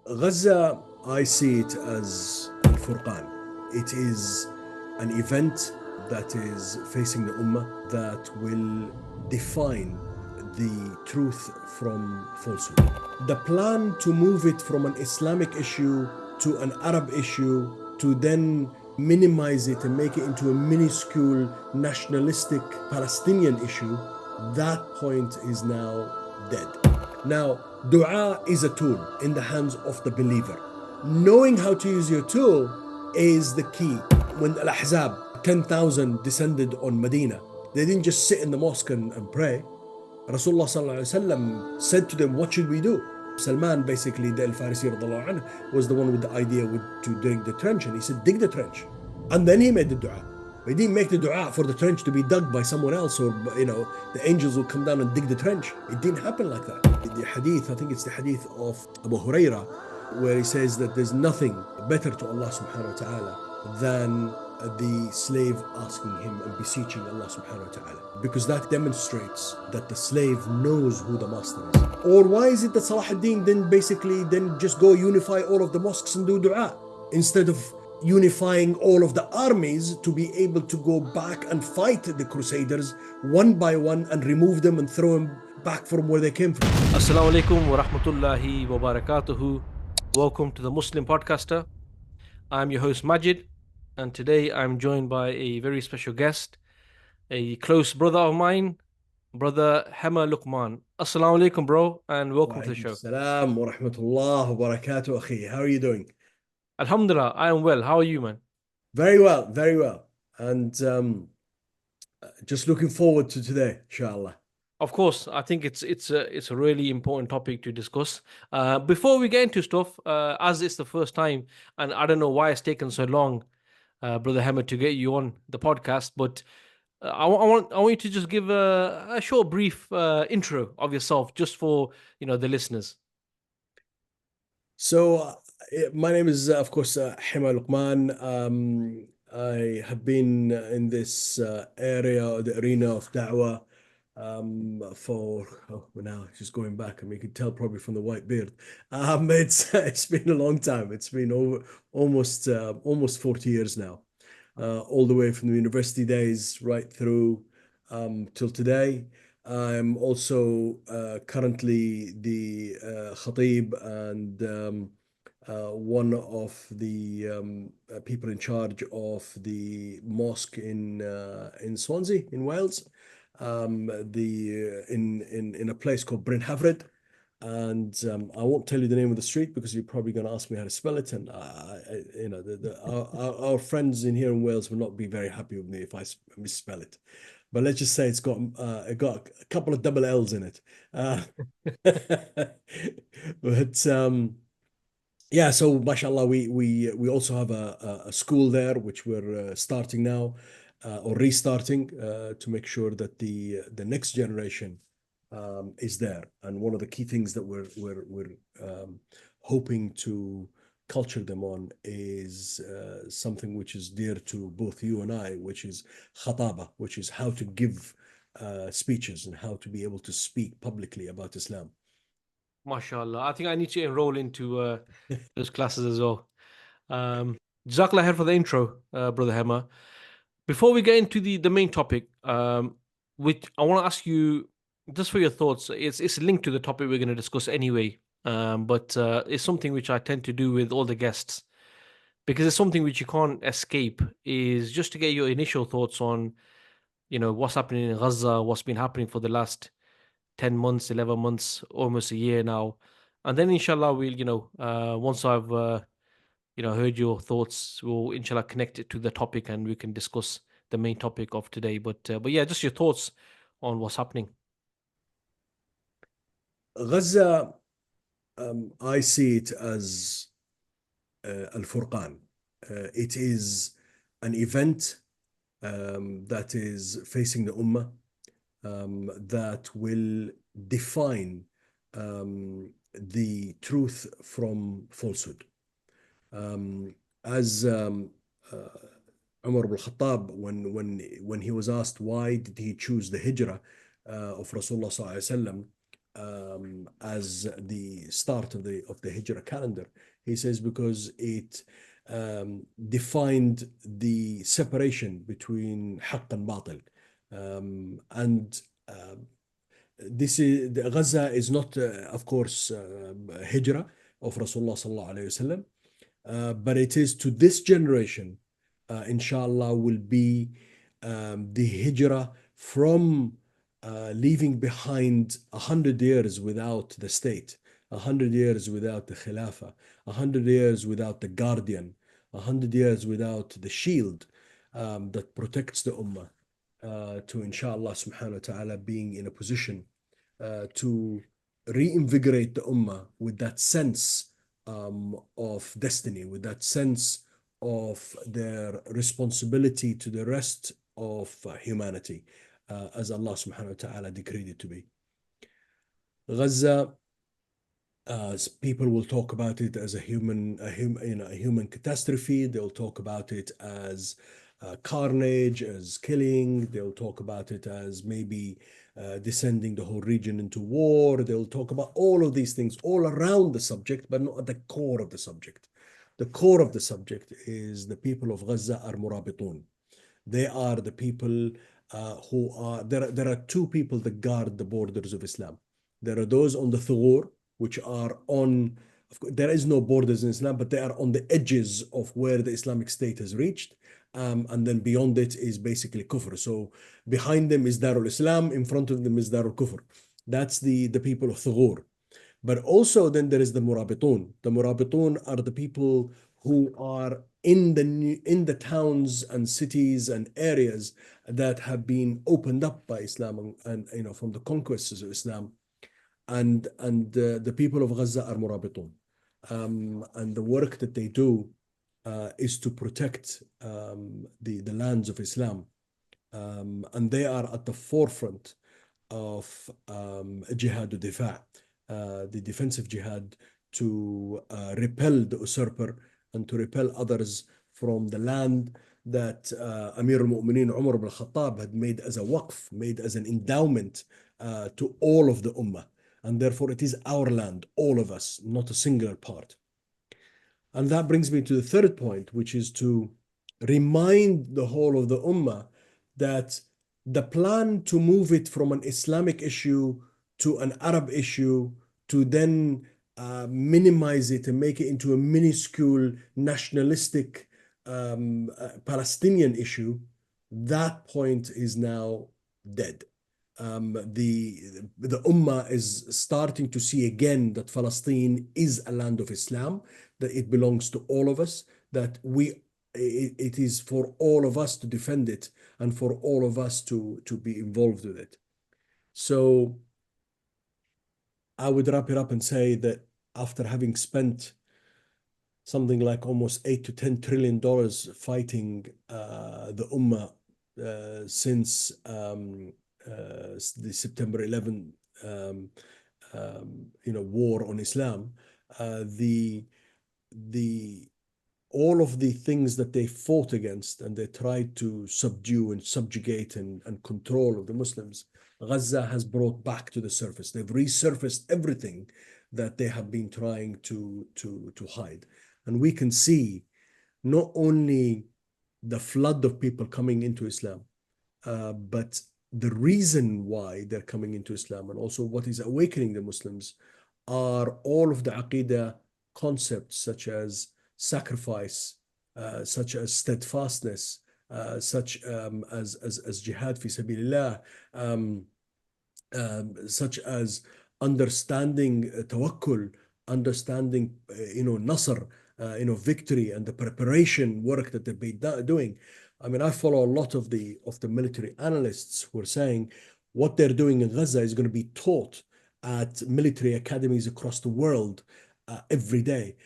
Gaza, I see it as Al-Furqan. It is an event that is facing the Ummah that will define the truth from falsehood. The plan to move it from an Islamic issue to an Arab issue to then minimize it and make it into a minuscule nationalistic Palestinian issue, that point is now dead. Now, dua is a tool in the hands of the believer. Knowing how to use your tool is the key. When Al-Ahzab, 10,000 descended on Medina, they didn't just sit in the mosque and pray. Rasulullah said to them, what should we do? Salman, basically, the Al-Farisi was the one with the idea to dig the trench, and he said, dig the trench. And then he made the dua. He didn't make the dua for the trench to be dug by someone else, or the angels will come down and dig the trench. It didn't happen like that. The hadith, I think it's the hadith of Abu Huraira, where he says that there's nothing better to Allah subhanahu wa ta'ala than the slave asking him and beseeching Allah subhanahu wa ta'ala, because that demonstrates that the slave knows who the master is. Or why is it that Salah ad-Din then just go unify all of the mosques and do dua instead of unifying all of the armies to be able to go back and fight the Crusaders one by one and remove them and throw them back from where they came from? Assalamu alaikum wa rahmatullahi wa barakatuhu. Welcome to the Muslim Podcaster. I'm your host Majid, and today I'm joined by a very special guest, a close brother of mine, brother Hema Luqman. Assalamu alaikum, bro, and welcome to the show. Assalam wa rahmatullah wa barakatuh, akhi. How are you doing? Alhamdulillah, I am well. How are you, man? Very well, very well. And just looking forward to today, inshallah. Of course, I think it's a really important topic to discuss. Before we get into stuff, as it's the first time, and I don't know why it's taken so long, brother Hema, to get you on the podcast, but I want you to just give a short, brief intro of yourself, just for the listeners. So, my name is, of course, Hema Luqman. I have been in this area, the arena of da'wah, now just going back. I mean, you can tell probably from the white beard. It's been a long time. It's been over almost 40 years now, all the way from the university days right through till today. I'm also currently the Khatib and one of the people in charge of the mosque in Swansea, in Wales, in a place called Bryn Hafred. And I won't tell you the name of the street because you're probably going to ask me how to spell it. And our friends in here in Wales will not be very happy with me if I misspell it. But let's just say it's got a couple of double L's in it. But yeah, so mashallah, we also have a school there which we're starting now, or restarting, to make sure that the next generation is there. And one of the key things that we're hoping to culture them on is something which is dear to both you and I, which is khataba, which is how to give speeches and how to be able to speak publicly about Islam. MashaAllah. I think I need to enroll into those classes as well. Jazakallah khair for the intro, brother Hema. Before we get into the main topic, which I want to ask you just for your thoughts. It's linked to the topic we're going to discuss anyway, but it's something which I tend to do with all the guests, because it's something which you can't escape, is just to get your initial thoughts on, what's happening in Gaza, what's been happening for the last 10 months, 11 months, almost a year now. And then inshallah, we'll, once I've, heard your thoughts, we'll inshallah connect it to the topic and we can discuss the main topic of today. But yeah, just your thoughts on what's happening. Gaza, I see it as Al-Furqan. It is an event that is facing the Ummah, that will define the truth from falsehood. As Umar ibn Khattab, when he was asked why did he choose the hijrah of Rasulullah sallallahu alaihi wasallam, as the start of the Hijrah calendar. He says because it defined the separation between haqq and batil. And this is Gaza is not, of course, Hijrah of Rasulullah sallallahu alaihi wasallam, but it is to this generation, inshallah, will be the hijrah from leaving behind 100 years without the state, 100 years without the khilafah, 100 years without the guardian, 100 years without the shield that protects the ummah, to inshallah subhanahu wa ta'ala being in a position to reinvigorate the ummah with that sense of destiny, with that sense of their responsibility to the rest of humanity, as Allah subhanahu wa ta'ala decreed it to be. Gaza, people will talk about it as a human catastrophe. They'll talk about it as carnage, as killing. They'll talk about it as maybe descending the whole region into war. They'll talk about all of these things all around the subject, but not at the core of the subject. The core of the subject is the people of Gaza are murabitun. They are the people who are, there are two people that guard the borders of Islam. There are those on the Thughur, which are on, there is no borders in Islam, but they are on the edges of where the Islamic State has reached. And then beyond it is basically kufr. So behind them is Darul Islam, in front of them is Darul Kufr. That's the people of Thughur. But also then there is the Murabitun. The Murabitun are the people who are in the towns and cities and areas that have been opened up by Islam and from the conquests of Islam. And the people of Gaza are Murabitun. And the work that they do is to protect the lands of Islam. And they are at the forefront of jihad al-difa', the defensive jihad, to repel the usurper and to repel others from the land that Amir al-Mu'mineen Umar ibn al-Khattab had made as a waqf, made as an endowment to all of the ummah. And therefore it is our land, all of us, not a singular part. And that brings me to the third point, which is to remind the whole of the ummah that the plan to move it from an Islamic issue to an Arab issue, to then minimize it and make it into a minuscule nationalistic Palestinian issue, that point is now dead. The Ummah is starting to see again that Palestine is a land of Islam, that it belongs to all of us, that it is for all of us to defend it and for all of us to be involved with it. So I would wrap it up and say that after having spent something like almost $8 to $10 trillion fighting the Ummah since the September 11 war on Islam, all of the things that they fought against and they tried to subdue and subjugate and control of the Muslims, Gaza has brought back to the surface. They've resurfaced everything that they have been trying to hide. And we can see not only the flood of people coming into Islam, but the reason why they're coming into Islam and also what is awakening the Muslims are all of the Aqidah concepts, such as sacrifice, such as steadfastness, such as jihad fi sabilillah, such as understanding tawakkul, understanding nasr, victory, and the preparation work that they've been doing. I mean, I follow a lot of the military analysts who are saying what they're doing in Gaza is going to be taught at military academies across the world every day.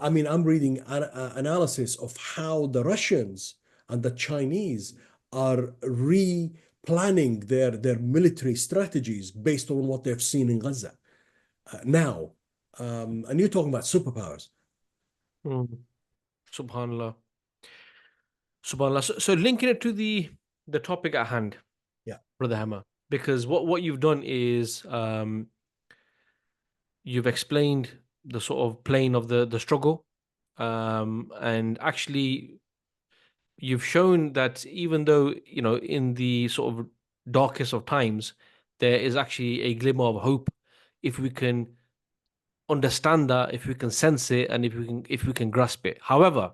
I mean, I'm reading analysis of how the Russians and the Chinese are replanning their military strategies based on what they've seen in Gaza now. And you're talking about superpowers. Subhanallah. Subhanallah. So linking it to the topic at hand, Yeah, Brother Hema, because what you've done is you've explained the sort of plane of the struggle, and actually you've shown that even though, you know, in the sort of darkest of times, there is actually a glimmer of hope if we can understand that, if we can sense it, and if we can grasp it. However,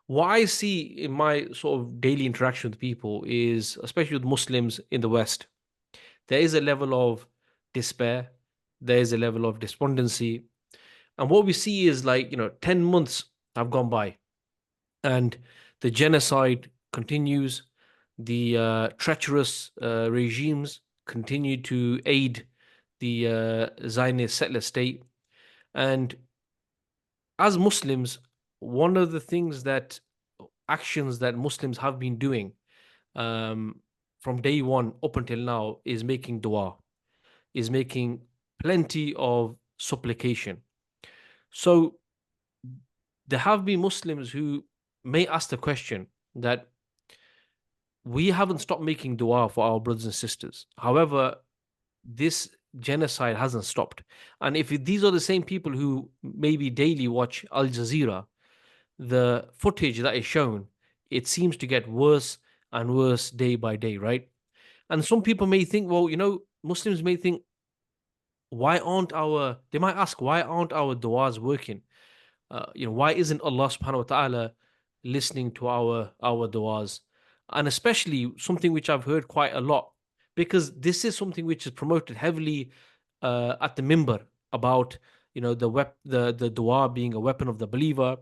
what I see in my sort of daily interaction with people is, especially with Muslims in the West, there is a level of despair, there is a level of despondency. And what we see is, like, 10 months have gone by and the genocide continues. The treacherous regimes continue to aid the Zionist settler state. And as Muslims, one of the things that actions that Muslims have been doing, um, from day one up until now, is making dua, is making plenty of supplication. So there have been Muslims who may ask the question that we haven't stopped making dua for our brothers and sisters. However, this genocide hasn't stopped. And if these are the same people who maybe daily watch Al Jazeera, the footage that is shown, it seems to get worse and worse day by day, right? And some people may think, well, Muslims may think, they might ask, why aren't our du'as working? Why isn't Allah subhanahu wa ta'ala listening to our du'as? And especially something which I've heard quite a lot, because this is something which is promoted heavily at the minbar about, the dua being a weapon of the believer,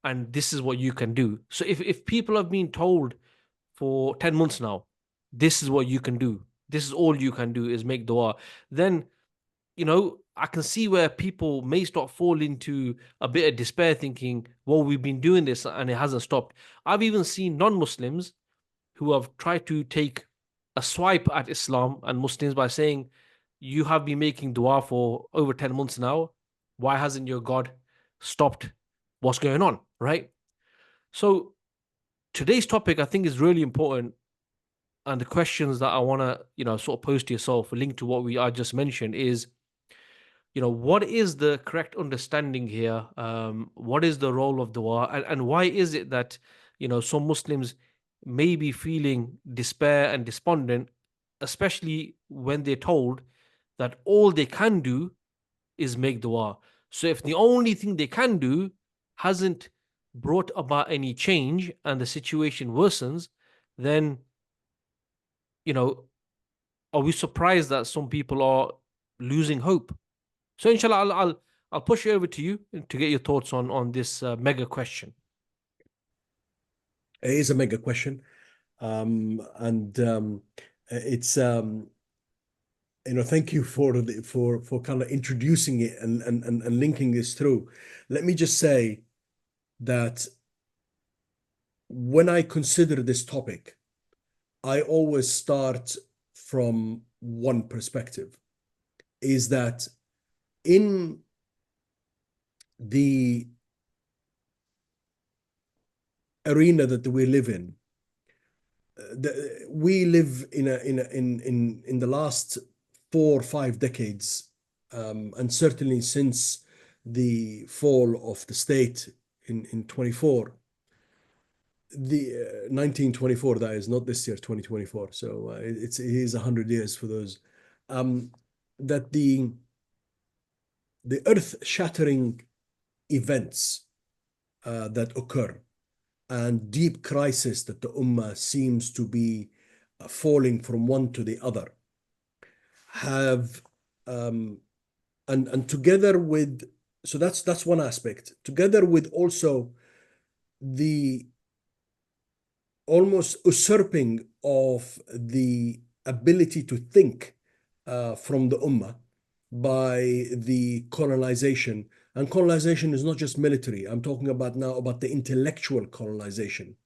and this is what you can do. So if people have been told for 10 months now, this is what you can do, this is all you can do is make dua, then I can see where people may start fall into a bit of despair, thinking, well, we've been doing this and it hasn't stopped. I've even seen non-Muslims who have tried to take a swipe at Islam and Muslims by saying, you have been making dua for over 10 months now. Why hasn't your God stopped what's going on? Right? So today's topic, I think, is really important. And the questions that I want to, sort of pose to yourself, linked to what we I just mentioned, is, what is the correct understanding here? What is the role of dua, and why is it that some Muslims may be feeling despair and despondent, especially when they're told that all they can do is make dua. So if the only thing they can do hasn't brought about any change and the situation worsens, then are we surprised that some people are losing hope? So inshallah, I'll push it over to you to get your thoughts on this mega question. It is a mega question. And it's thank you for kind of introducing it and linking this through. Let me just say that when I consider this topic, I always start from one perspective, is that in the arena that we live in, we live in the last 4 or 5 decades, and certainly since the fall of the state in 24, the 1924, that is, not this year, 2024. So it is 100 years for those, that the earth-shattering events that occur and deep crisis that the Ummah seems to be falling from one to the other have, and together with, so that's one aspect, together with also the almost usurping of the ability to think from the Ummah by the colonization. And colonization is not just military. I'm talking about now about the intellectual colonization,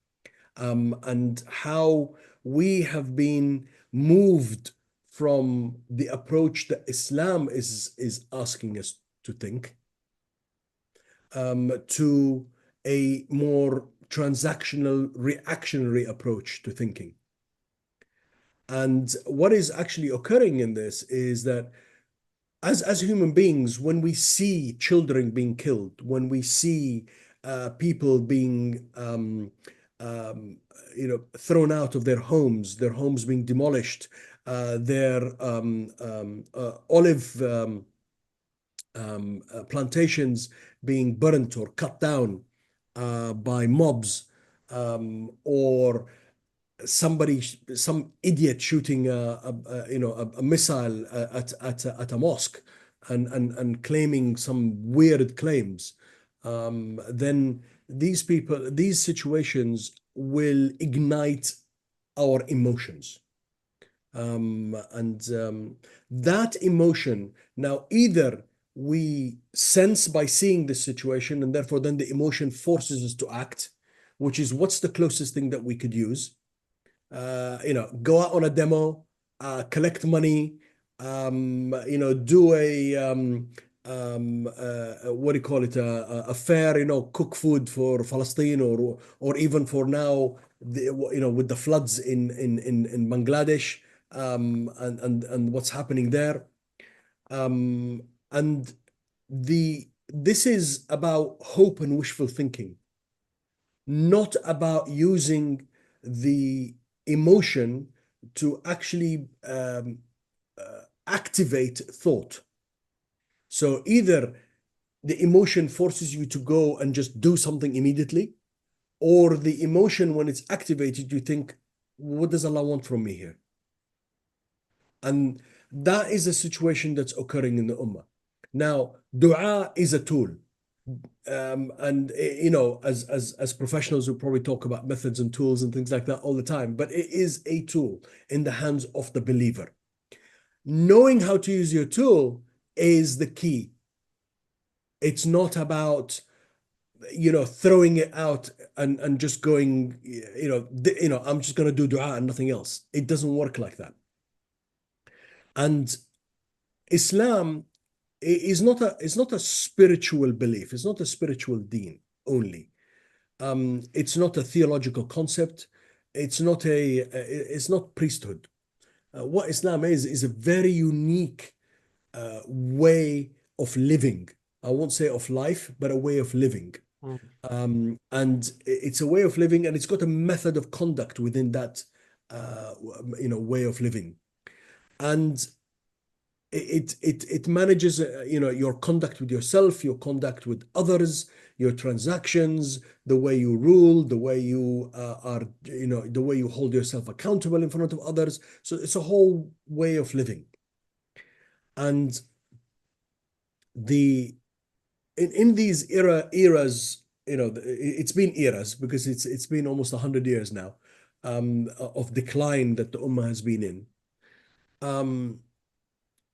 and how we have been moved from the approach that Islam is asking us to think, to a more transactional, reactionary approach to thinking. And what is actually occurring in this is that as human beings, when we see children being killed, when we see people being thrown out of their homes being demolished, their olive plantations being burnt or cut down by mobs, or some idiot shooting a missile at a mosque and claiming some weird claims, then these situations will ignite our emotions. And that emotion, now either we sense by seeing the situation, and therefore then the emotion forces us to act, which is what's the closest thing that we could use. Go out on a demo, collect money, do what do you call it, a fair, cook food for Palestine, or even for now, with the floods in Bangladesh, and what's happening there. And this is about hope and wishful thinking, not about using the emotion to actually activate thought. So either the emotion forces you to go and just do something immediately, or the emotion, when it's activated, you think, what does Allah want from me here? And that is a situation that's occurring in the Ummah. Now, dua is a tool. And as professionals, we probably talk about methods and tools and things like that all the time, but it is a tool in the hands of the believer. Knowing how to use your tool is the key. It's not about throwing it out and just going, I'm just going to do dua and nothing else. It doesn't work like that. And Islam is not a spiritual belief. It's not a spiritual deen only. It's not a theological concept. It's not priesthood. What Islam is a very unique way of living. I won't say of life, but a way of living. And it's a way of living, and it's got a method of conduct within that way of living. And it manages your conduct with yourself, your conduct with others, your transactions, the way you rule, the way you the way you hold yourself accountable in front of others. So it's a whole way of living. And in these eras, it's been eras, because it's been almost 100 years now of decline that the Ummah has been in.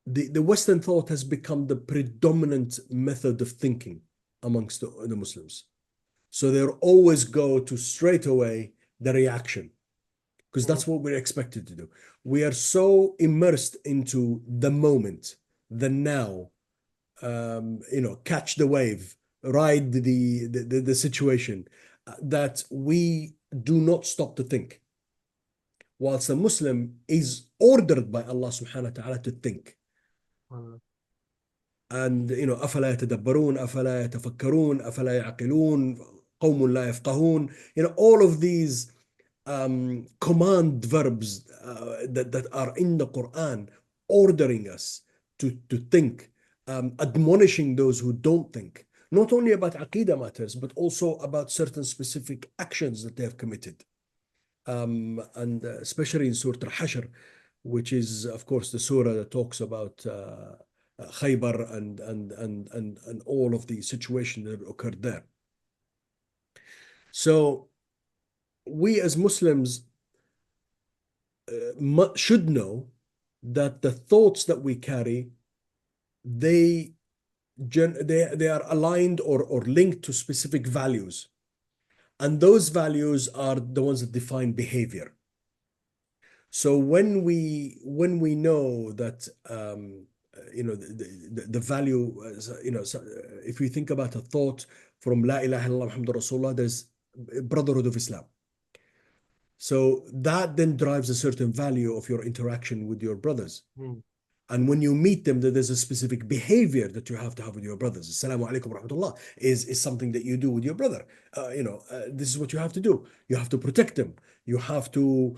The Western thought has become the predominant method of thinking amongst the Muslims. So they'll always go to straight away the reaction, because that's what we're expected to do. We are so immersed into the moment, the now, catch the wave, ride the situation, that we do not stop to think. Whilst a Muslim is ordered by Allah subhanahu wa ta'ala to think. And أفلا يتدبرون أفلا يتفكرون أفلا يعقلون قوم لا يفقهون, all of these command verbs that are in the Quran, ordering us to think, admonishing those who don't think, not only about Aqidah matters, but also about certain specific actions that they have committed. And especially in Surah Al-Hashr, which is, of course, the surah that talks about Khaybar and all of the situations that occurred there. So we as Muslims should know that the thoughts that we carry, they are aligned or linked to specific values, and those values are the ones that define behavior. So when we know that the value, if we think about a thought from La ilaha illallah Muhammadur Rasulullah, there's brotherhood of Islam. So that then drives a certain value of your interaction with your brothers. And when you meet them, there's a specific behavior that you have to have with your brothers. Assalamu alaikum wa rahmatullah is something that you do with your brother. This is what you have to do. You have to protect them. You have to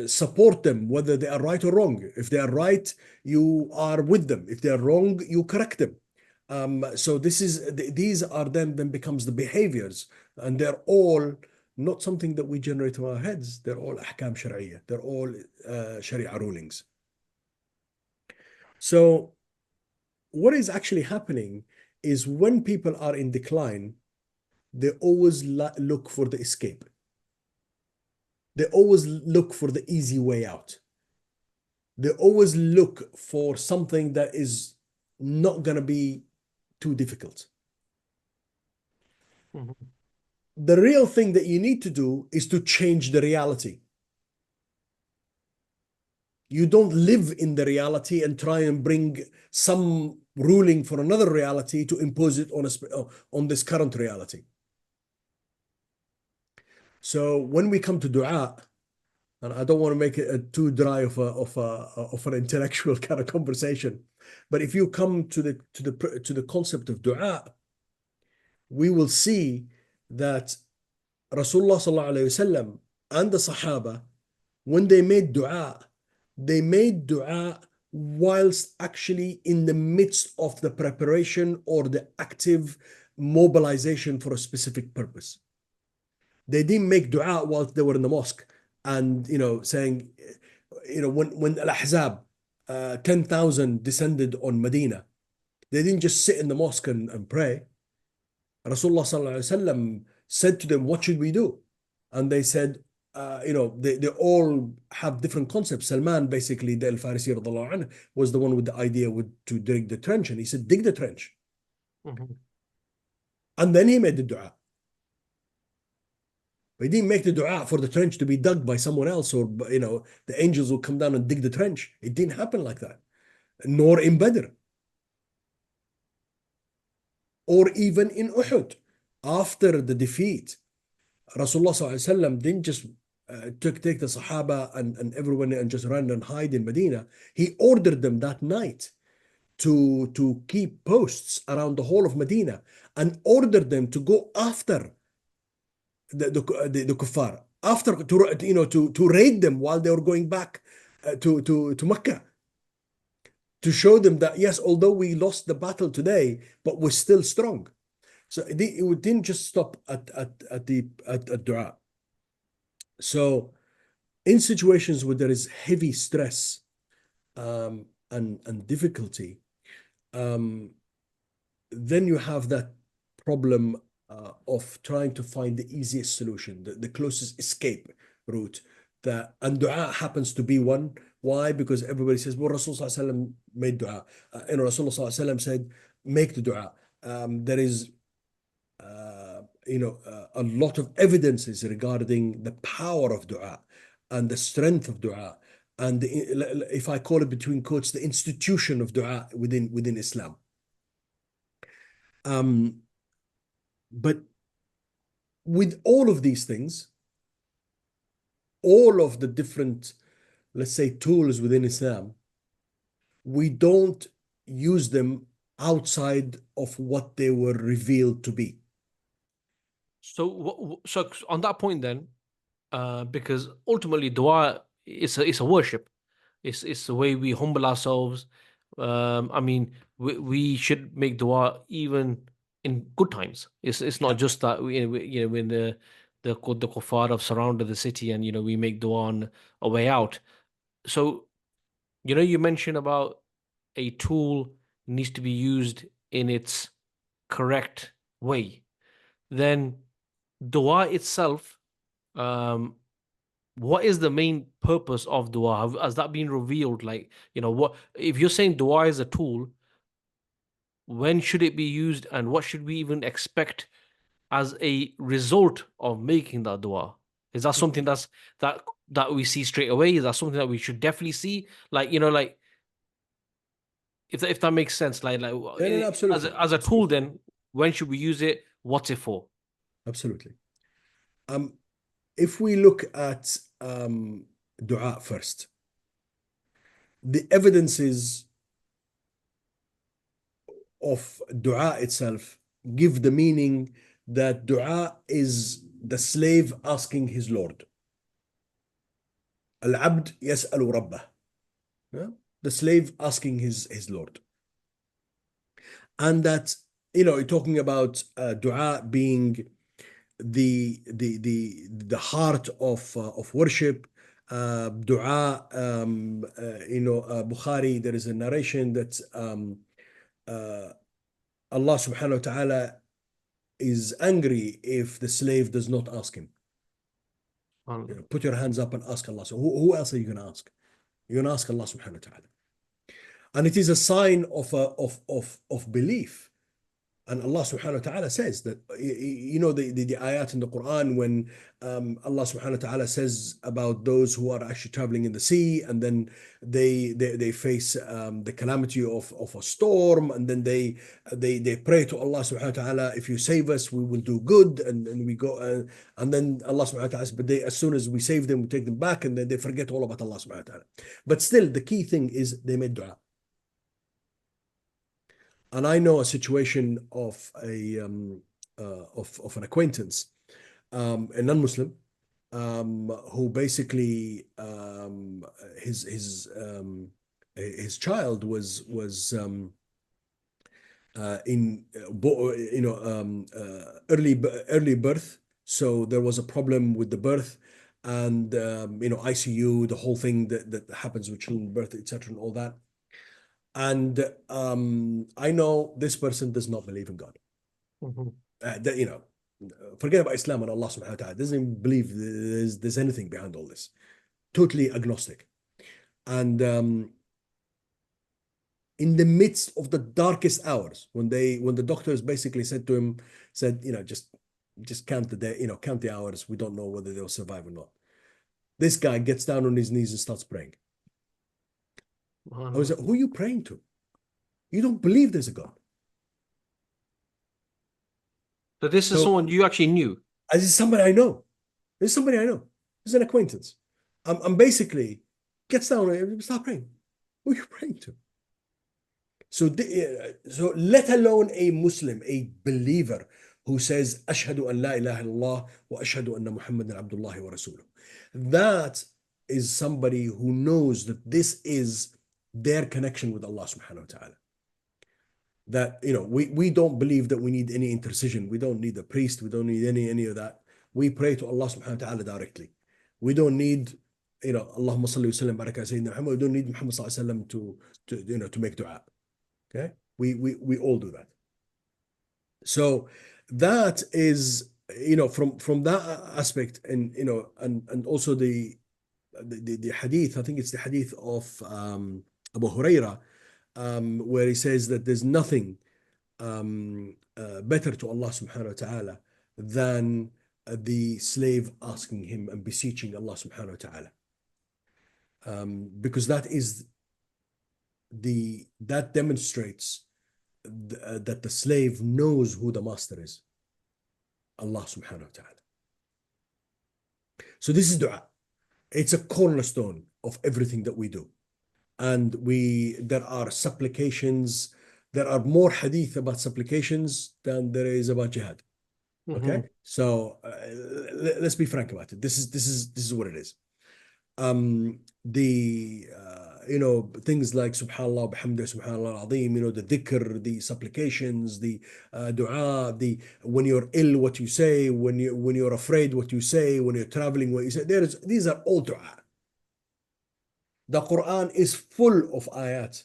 support them, whether they are right or wrong. If they are right, you are with them. If they are wrong, you correct them. So these are then becomes the behaviors, and they're all not something that we generate in our heads. They're all ahkam shari'ah. They're all sharia rulings. So what is actually happening is when people are in decline, they always look for the escape. They always look for the easy way out. They always look for something that is not going to be too difficult. Mhm. The real thing that you need to do is to change the reality. You don't live in the reality and try and bring some ruling for another reality to impose it on this current reality. So when we come to dua, and I don't want to make it a too dry of an intellectual kind of conversation, but if you come to the concept of dua, we will see that Rasulullah sallallahu alaihi wasallam and the Sahaba, when they made dua whilst actually in the midst of the preparation or the active mobilization for a specific purpose. They didn't make dua whilst they were in the mosque and saying, when Al-Ahzab 10,000 descended on Medina, they didn't just sit in the mosque and pray. Rasulullah sallallahu alaihi wasallam said to them, what should we do? And they said, they all have different concepts. Salman, basically, the Al-Farisi radiallahu anhu, was the one with the idea to dig the trench. And he said, dig the trench. Mhm. And then he made the dua. But he didn't make the dua for the trench to be dug by someone else, or, the angels will come down and dig the trench. It didn't happen like that. Nor in Badr. Or even in Uhud. After the defeat, Rasulullah ﷺ didn't just take the Sahaba and everyone and just run and hide in Medina. He ordered them that night to keep posts around the whole of Medina and ordered them to go after the kuffar, after to raid them while they were going back to Mecca, to show them that yes, although we lost the battle today, but we're still strong. So it didn't just stop at dua. So in situations where there is heavy stress and difficulty, then you have that problem of trying to find the easiest solution, the closest escape route. And dua happens to be one. Why? Because everybody says, well, Rasulullah made dua. Rasulullah said, make the dua. There is a lot of evidences regarding the power of dua and the strength of dua, and if I call it between quotes, the institution of dua within Islam. But with all of these things, all of the different, let's say, tools within Islam, we don't use them outside of what they were revealed to be. So on that point then, because ultimately dua is a worship. It's the way we humble ourselves. I mean, we should make dua even in good times. It's not just that when the kuffar have surrounded the city and we make dua on a way out. So you mentioned about a tool needs to be used in its correct way. Then dua itself, what is the main purpose of dua? Has that been revealed? Like, what if you're saying dua is a tool, when should it be used and what should we even expect as a result of making that dua? Is that something that we see straight away? Is that something that we should definitely see? Like, like if that makes sense, like Yeah, absolutely. as a tool, then when should we use it? What's it for? Absolutely. If we look at dua first, the evidences of dua itself give the meaning that dua is the slave asking his Lord. Al-abd yas'alu rabbah. Yeah? The slave asking his Lord. And that, you're talking about dua being the heart of worship. Dua, Bukhari, there is a narration that uh, Allah subhanahu wa ta'ala is angry if the slave does not ask him. Put your hands up and ask Allah. So who else are you going to ask? You're going to ask Allah subhanahu wa ta'ala. And it is a sign of belief. And Allah subhanahu wa ta'ala says that, the ayat in the Quran when Allah subhanahu wa ta'ala says about those who are actually traveling in the sea, and then they face the calamity of a storm, and then they pray to Allah subhanahu wa ta'ala, if you save us, we will do good, and we go, and then Allah subhanahu wa ta'ala says, but as soon as we save them, we take them back, and then they forget all about Allah subhanahu wa ta'ala. But still, the key thing is they made dua. And I know a situation of an acquaintance, a non-Muslim, who basically his child was in early birth, so there was a problem with the birth, and ICU, the whole thing that happens with children birth, etc., and all that. And I know this person does not believe in God. Forget about Islam and Allah subhanahu wa ta'ala. Doesn't even believe there's anything behind all this. Totally agnostic. And in the midst of the darkest hours, when the doctors basically said to him, just count the day, count the hours. We don't know whether they'll survive or not. This guy gets down on his knees and starts praying. I was like, who are you praying to? You don't believe there's a God. So this is someone you actually knew? This is somebody I know. This is somebody I know. This is an acquaintance. I'm basically gets down and start praying. Who are you praying to? So let alone a Muslim, a believer who says, Ashhadu an la ilaha illallah wa ashhadu anna Muhammadan abdullahi wa rasuluh. That is somebody who knows that this is their connection with Allah subhanahu wa ta'ala. That, we don't believe that we need any intercession. We don't need a priest. We don't need any of that. We pray to Allah subhanahu wa ta'ala directly. We don't need, Allahumma salli wa sallam baraka sayyidina Muhammad. We don't need Muhammad sallallahu alaihi wasallam to make dua. Okay? We all do that. So that is, from that aspect, and also the hadith, I think it's the hadith of Abu Huraira, where he says that there's nothing better to Allah subhanahu wa ta'ala than the slave asking him and beseeching Allah subhanahu wa ta'ala. Because that demonstrates that the slave knows who the master is, Allah subhanahu wa ta'ala. So this is dua. It's a cornerstone of everything that we do. And there are supplications. There are more hadith about supplications than there is about jihad. Okay, so let's be frank about it. This is what it is. Things like subhanallah, bihamdih, subhanallah al-azim, the dhikr, the supplications, the dua, when you're ill, what you say, when you're afraid, what you say, when you're traveling, what you say. These are all dua. The Quran is full of ayat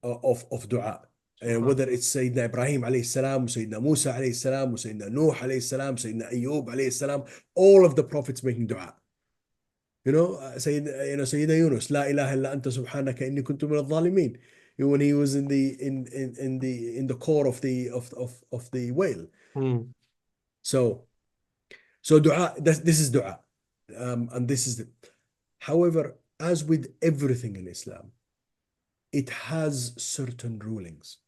of dua. Whether it's Sayyidina Ibrahim alayhi salam, Sayyidina Musa alayhi salam, Sayyidina Nuh alayhi salam, Sayyidina Ayyub alayhi salam, all of the prophets making dua. Sayyidina Yunus, La ilaha illa anta subhanaka inni kuntu min al-zalimin. When he was in the core of the whale. So dua, this is dua. And this is however, as with everything in Islam, it has certain rulings.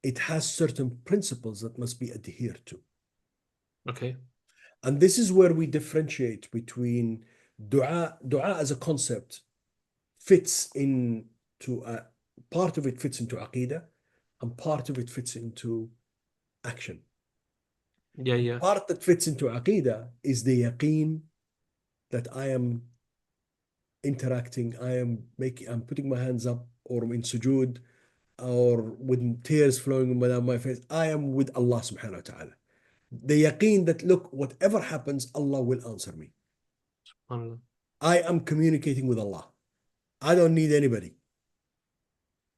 It has certain principles that must be adhered to. Okay. And this is where we differentiate between dua as a concept fits into a part of it fits into aqidah, and part of it fits into action. Yeah, yeah. Part that fits into aqidah is the yaqeen that I am interacting, I'm putting my hands up or in sujood or with tears flowing down my face. I am with Allah subhanahu wa ta'ala. The yaqeen that, look, whatever happens, Allah will answer me. SubhanAllah. I am communicating with Allah. I don't need anybody.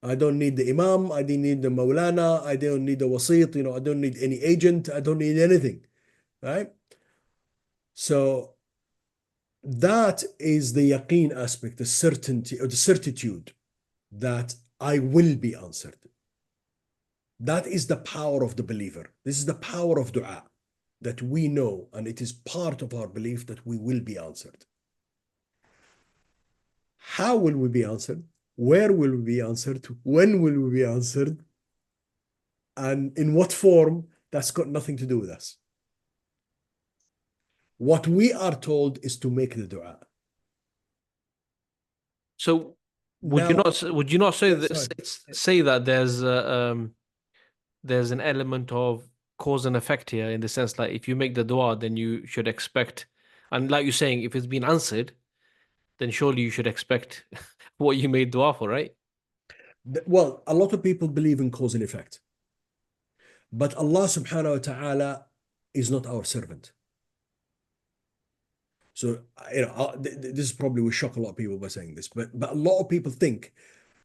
I don't need the Imam. I don't need the Maulana. I don't need the Wasit. I don't need any agent. I don't need anything. Right? So that is the yaqeen aspect, the certainty or the certitude that I will be answered. That is the power of the believer. This is the power of dua, that we know, and it is part of our belief that we will be answered. How will we be answered? Where will we be answered? When will we be answered? And in what form? That's got nothing to do with us. What we are told is to make the dua. So would Now, you not say yeah, that sorry. say that there's an element of cause and effect here, in the sense like if you make the dua, then you should expect, and like you're saying, if it's been answered, then surely you should expect what you made dua for, right? Well, a lot of people believe in cause and effect. But Allah subhanahu wa ta'ala is not our servant. So, this probably will shock a lot of people by saying this, but a lot of people think,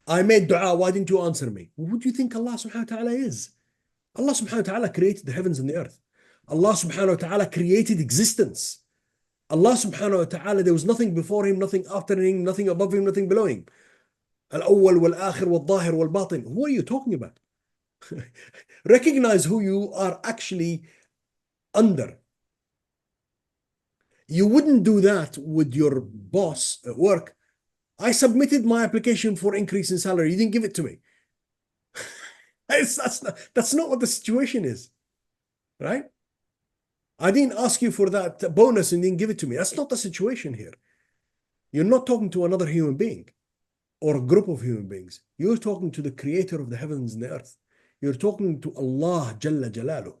I made dua, why didn't you answer me? Well, who do you think Allah subhanahu wa ta'ala is? Allah subhanahu wa ta'ala created the heavens and the earth. Allah subhanahu wa ta'ala created existence. Allah subhanahu wa ta'ala, there was nothing before him, nothing after him, nothing above him, nothing below him. Al-awwal wal-akhir wal-zahir wal-batin. Who are you talking about? Recognize who you are actually under. You wouldn't do that with your boss at work. I submitted my application for increase in salary. You didn't give it to me. That's not what the situation is, right? I didn't ask you for that bonus and didn't give it to me. That's not the situation here. You're not talking to another human being or a group of human beings. You're talking to the creator of the heavens and the earth. You're talking to Allah Jalla Jalaluh.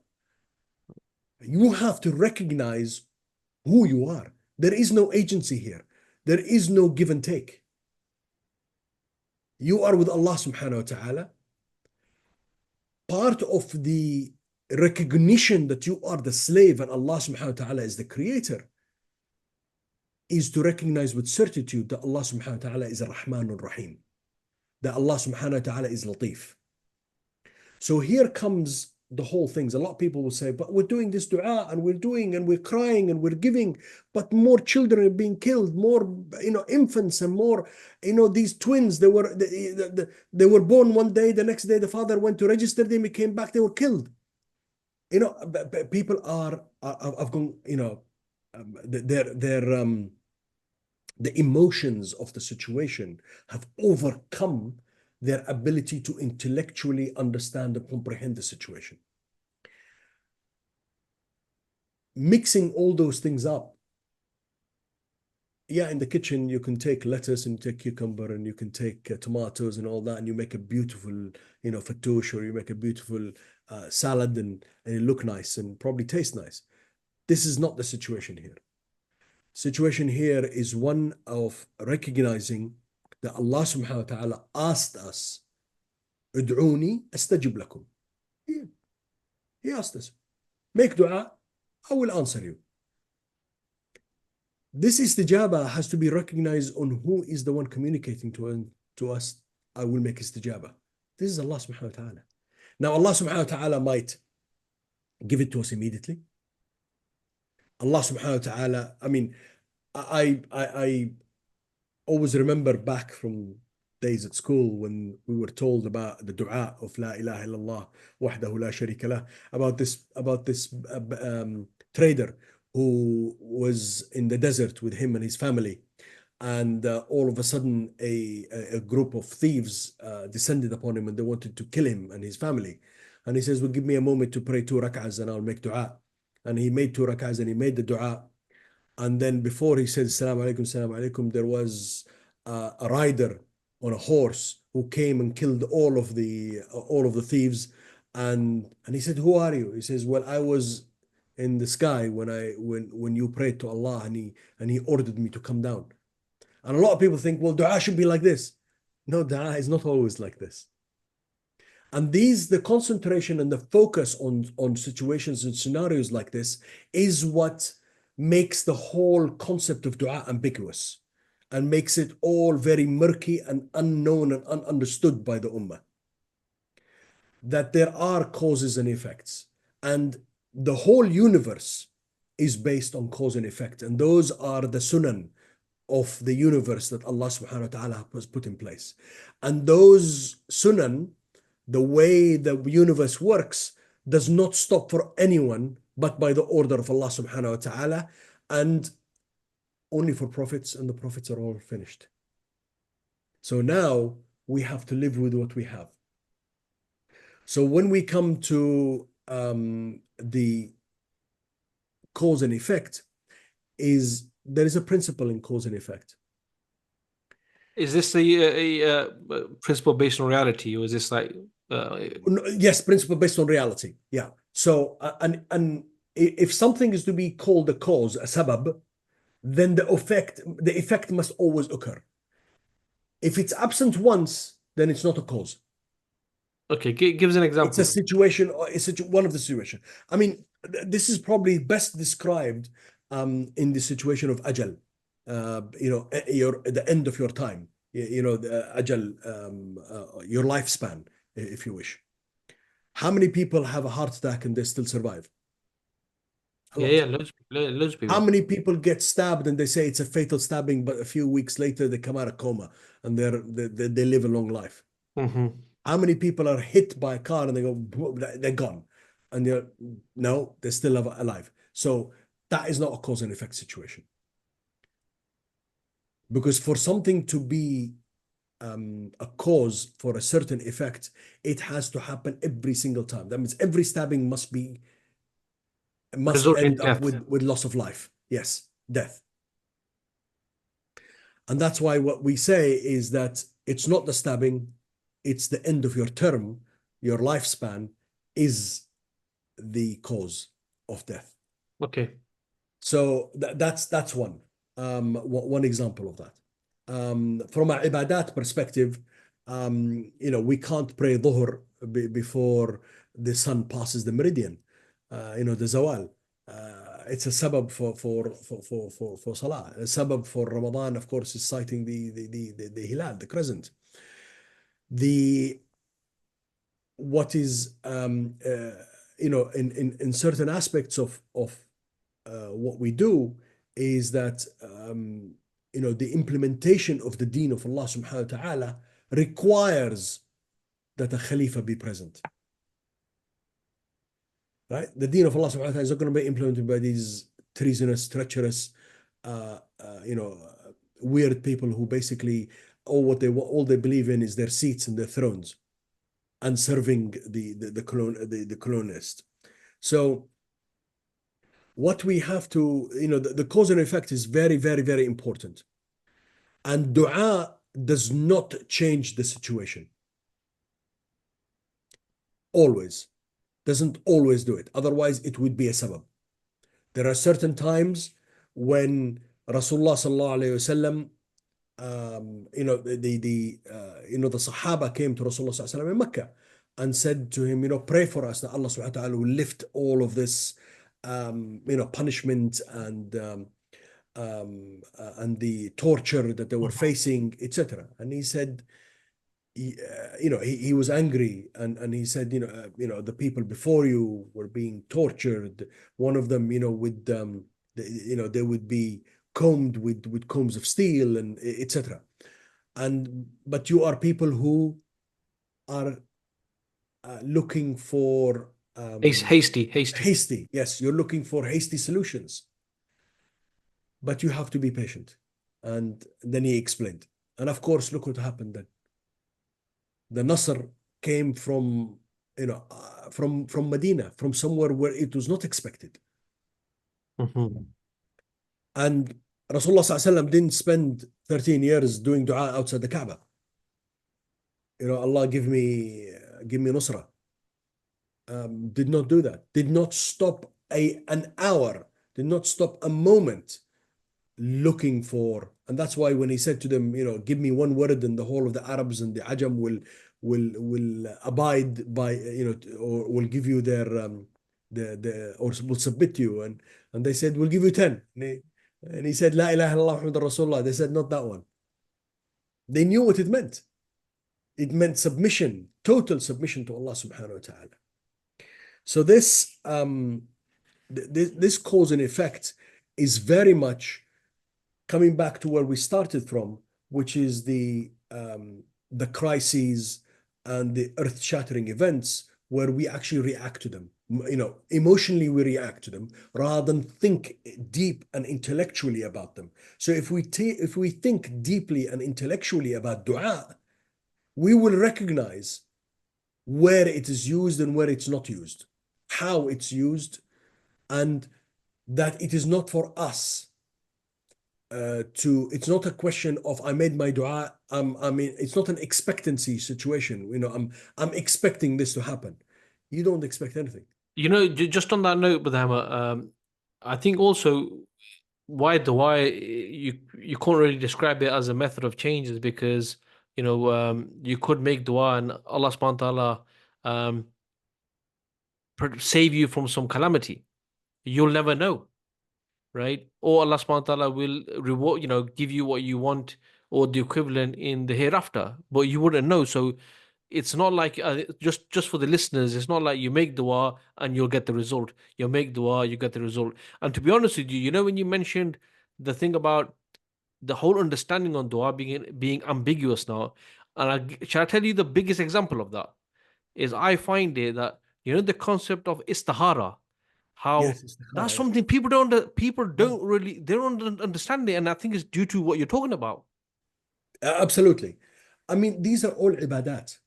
You have to recognize who you are. There is no agency here. There is no give and take. You are with Allah subhanahu wa ta'ala. Part of the recognition that you are the slave and Allah subhanahu wa ta'ala is the creator is to recognize with certitude that Allah subhanahu wa ta'ala is Ar-Rahman Ar-Rahim, that Allah subhanahu wa ta'ala is Latif. So here comes the whole things. A lot of people will say, but we're doing this dua and we're crying and we're giving, but more children are being killed, more infants and more, these twins, they were born one day, the next day the father went to register them, he came back, they were killed. People have gone, the emotions of the situation have overcome their ability to intellectually understand and comprehend the situation. Mixing all those things up. Yeah, in the kitchen, you can take lettuce and you take cucumber and you can take tomatoes and all that, and you make a beautiful, fattoush, or you make a beautiful salad and it look nice and probably taste nice. This is not the situation here. Situation here is one of recognizing that Allah subhanahu wa ta'ala asked us, Ud'uni astajib lakum. He asked us, make dua, I will answer you. This istijaba has to be recognized on who is the one communicating to us, I will make istijaba. This is Allah subhanahu wa ta'ala. Now Allah subhanahu wa ta'ala might give it to us immediately. Allah subhanahu wa ta'ala, I always remember back from days at school when we were told about the dua of La ilaha illallah wahdahu la sharika lah, about this trader who was in the desert with him and his family, and all of a sudden a group of thieves descended upon him and they wanted to kill him and his family, and he says, well, give me a moment to pray 2 rak'ahs and I'll make dua. And he made 2 rak'ahs and he made the dua. And then before he said, Assalamu alaikum, there was a rider on a horse who came and killed all of the thieves, and he said, "Who are you?" He says, "Well, I was in the sky when you prayed to Allah, and he ordered me to come down." And a lot of people think, well, dua should be like this. No, dua is not always like this. And the concentration and the focus on situations and scenarios like this is what makes the whole concept of dua ambiguous and makes it all very murky and unknown and ununderstood by the ummah. That there are causes and effects, and the whole universe is based on cause and effect, and those are the sunan of the universe that Allah subhanahu wa ta'ala has put in place. And those sunan, the way the universe works, does not stop for anyone but by the order of Allah subhanahu wa ta'ala, and only for prophets, and the prophets are all finished. So now we have to live with what we have. So when we come to the cause and effect, there is a principle in cause and effect. Is this a principle based on reality, or is this like? Yes, principle based on reality. Yeah. So and if something is to be called a cause, a sabab, then the effect must always occur. If it's absent once, then it's not a cause. Okay, give us an example. It's a situation, one of the situation. I mean, this is probably best described in the situation of ajal. The end of your time. The ajal, your lifespan, if you wish. How many people have a heart attack and they still survive? Yeah, loads of people. How many people get stabbed and they say it's a fatal stabbing, but a few weeks later they come out of coma and they live a long life? Mm-hmm. How many people are hit by a car and they go, they're gone, and they're still alive? So that is not a cause and effect situation, because for something to be a cause for a certain effect, it has to happen every single time. That means every stabbing must end up with loss of life. Yes, death. And that's why what we say is that it's not the stabbing, it's the end of your term, your lifespan is the cause of death. Okay. So that's one example of that. From an ibadat perspective, we can't pray dhuhr before the sun passes the meridian, the zawal. It's a sabab for salah. A sabab for Ramadan, of course, is citing the hilal, the crescent. What is in certain aspects of what we do is that the implementation of the deen of Allah subhanahu wa ta'ala requires that a khalifa be present. Right? The deen of Allah subhanahu wa ta'ala is not going to be implemented by these treasonous, treacherous, weird people who basically all they believe in is their seats and their thrones and serving the colonist. So what we have to, the cause and effect is very, very, very important. And dua does not change the situation. Always. Doesn't always do it. Otherwise, it would be a sabab. There are certain times when Rasulullah sallallahu alayhi wasallam, the Sahaba came to Rasulullah sallallahu alayhi wasallam in Mecca and said to him, pray for us that Allah subhanahu wa ta'ala will lift all of this, punishment and the torture that they were facing, etc. And he said, he was angry, and he said, the people before you were being tortured. One of them, with they would be combed with combs of steel and etc. But you are people who are looking for hasty. Yes, you're looking for hasty solutions, but you have to be patient. And then he explained, and of course, look what happened then. The Nasr came from from Medina, from somewhere where it was not expected. Mm-hmm. And Rasulullah sallallahu didn't spend 13 years doing dua outside the Kaaba. Allah give me nusra. Did not do that. Did not stop an hour. Did not stop a moment looking for. And that's why when he said to them, give me one word and the whole of the Arabs and the Ajam will abide by, or will give you their the or will submit to you. And they said, we'll give you 10. And he said, La ilaha illallah Muhammad Rasulullah. They said, not that one. They knew what it meant. It meant submission, total submission to Allah subhanahu wa ta'ala. So this cause and effect is very much coming back to where we started from, which is the crises and the earth-shattering events where we actually react to them. Emotionally we react to them rather than think deep and intellectually about them. So if we think deeply and intellectually about dua, we will recognize where it is used and where it's not used, how it's used, and that it is not for us it's not a question of I made my dua. I mean, it's not an expectancy situation. I'm expecting this to happen. You don't expect anything. Just on that note, Brother Hammer, I think also why you can't really describe it as a method of change is because you could make dua and Allah subhanahu wa ta'ala save you from some calamity. You'll never know, right? Or Allah subhanahu wa ta'ala will reward, give you what you want or the equivalent in the hereafter, but you wouldn't know. So it's not like just for the listeners, it's not like you make dua and you'll get the result. You make dua, you get the result. And to be honest with you, when you mentioned the thing about the whole understanding on dua being ambiguous now, and shall I tell you the biggest example of that is I find it that the concept of istihara, how Yes, that's istikhara. Yeah. something people Yeah. don't really they don't understand it, and I think it's due to what you're talking about. Absolutely. I mean, these are all ibadat.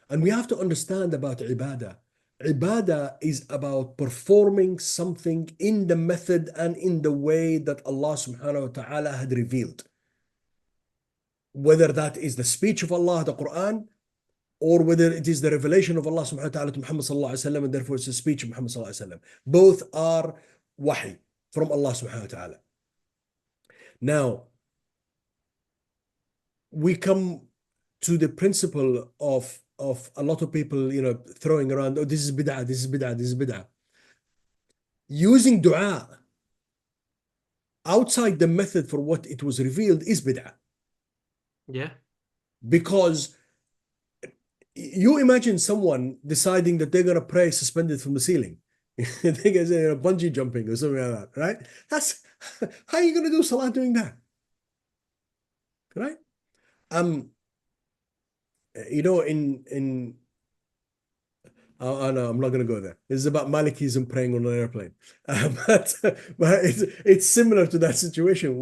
And we have to understand about ibadah. Ibadah is about performing something in the method and in the way that Allah subhanahu wa ta'ala had revealed. Whether that is the speech of Allah, the Quran, or whether it is the revelation of Allah subhanahu wa ta'ala to Muhammad sallallahu alayhi wa sallam, and therefore it's the speech of Muhammad sallallahu alayhi wa sallam. Both are wahi from Allah subhanahu wa ta'ala. Now, we come to the principle of a lot of people, throwing around, oh, this is bid'ah, this is bid'ah, this is bid'ah. Using dua outside the method for what it was revealed is bid'ah. Yeah. Because you imagine someone deciding that they're going to pray suspended from the ceiling. They can say, bungee jumping or something like that, right? That's how are you going to do salah doing that? Right? In oh, no, I'm not going to go there. This is about Malikism praying on an airplane, but it's similar to that situation.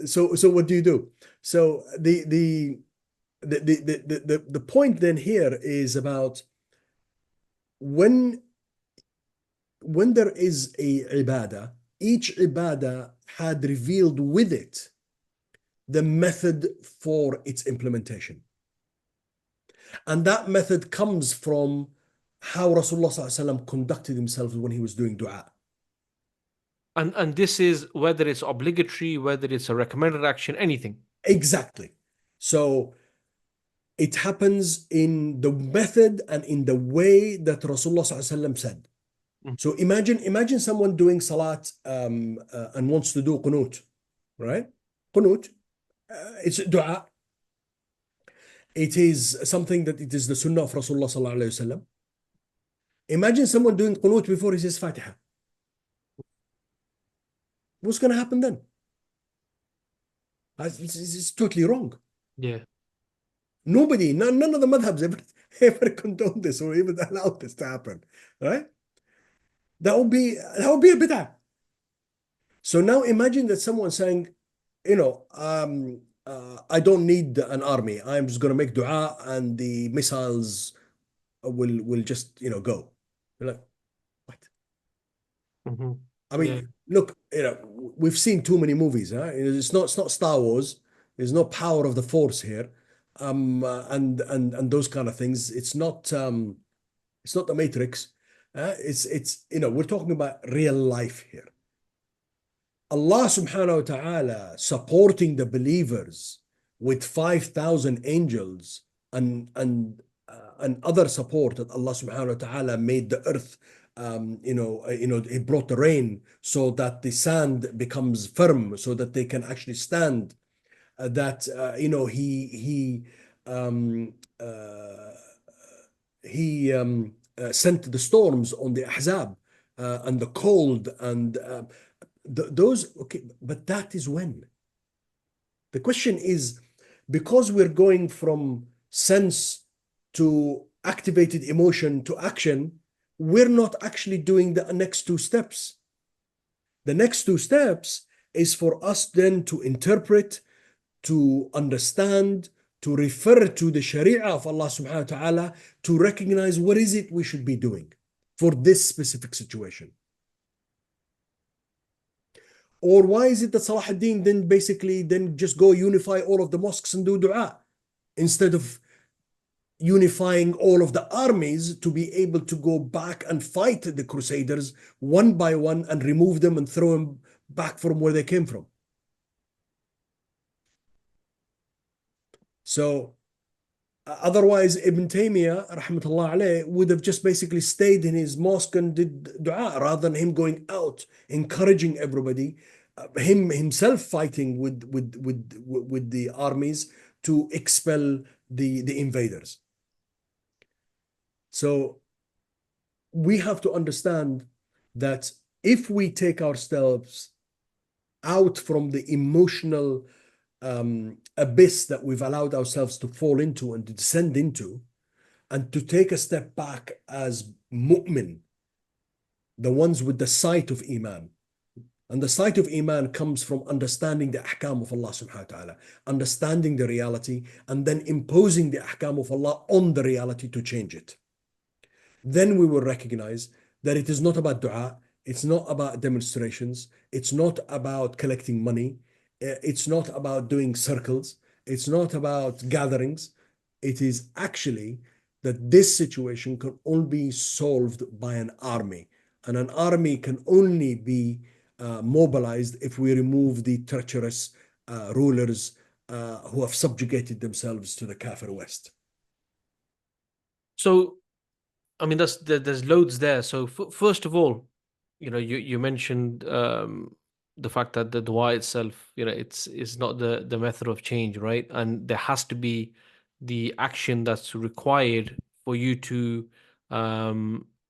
So what do you do? So the point then here is about when there is a ibadah, each ibadah had revealed with it the method for its implementation. And that method comes from how Rasulullah conducted himself when he was doing dua. And this is whether it's obligatory, whether it's a recommended action, anything. Exactly. So it happens in the method and in the way that Rasulullah said. Mm. So imagine someone doing salat and wants to do qunut, right? Qunut, it's dua. It is something that it is the sunnah of Rasulullah sallallahu alaihi wasallam. Imagine someone doing qunut before he says Fatiha. What's going to happen then? It's totally wrong. Yeah. None of the madhabs ever condoned this or even allowed this to happen, right? That would be a bid'ah. So now imagine that someone saying, I don't need an army. I'm just going to make dua and the missiles will just go. You're like, what? Mm-hmm. I Yeah. mean, look, we've seen too many movies. Huh? It's not Star Wars. There's no power of the Force here, and those kind of things. It's not the Matrix. It's we're talking about real life here. Allah subhanahu wa ta'ala supporting the believers with 5,000 angels and other support that Allah subhanahu wa ta'ala made the earth. He brought the rain so that the sand becomes firm, so that they can actually stand. He sent the storms on the Ahzab, and the cold and those. Okay, but that is when. The question is, because we're going from sense to activated emotion to action, we're not actually doing the next two steps. The next two steps is for us then to interpret, to understand, to refer to the Sharia of Allah subhanahu wa ta'ala, to recognize what is it we should be doing for this specific situation. Or why is it that Salah ad-Din then basically then just go unify all of the mosques and do dua instead of unifying all of the armies to be able to go back and fight the Crusaders one by one and remove them and throw them back from where they came from? So otherwise, Ibn Taymiyyah, rahmatullah alayh, would have just basically stayed in his mosque and did dua rather than him going out, encouraging everybody, him himself fighting with the armies to expel the invaders. So we have to understand that if we take ourselves out from the emotional abyss that we've allowed ourselves to fall into and to descend into, and to take a step back as mu'min, the ones with the sight of Iman. And the sight of Iman comes from understanding the ahkam of Allah subhanahu wa ta'ala, understanding the reality, and then imposing the ahkam of Allah on the reality to change it. Then we will recognize that it is not about dua, it's not about demonstrations, it's not about collecting money, it's not about doing circles, it's not about gatherings. It is actually that this situation can only be solved by an army, and an army can only be mobilized if we remove the treacherous rulers who have subjugated themselves to the Kafir West. So, I mean, there's loads there. So, first of all, you mentioned the fact that the dua itself, it's not the method of change, right? And there has to be the action that's required for you to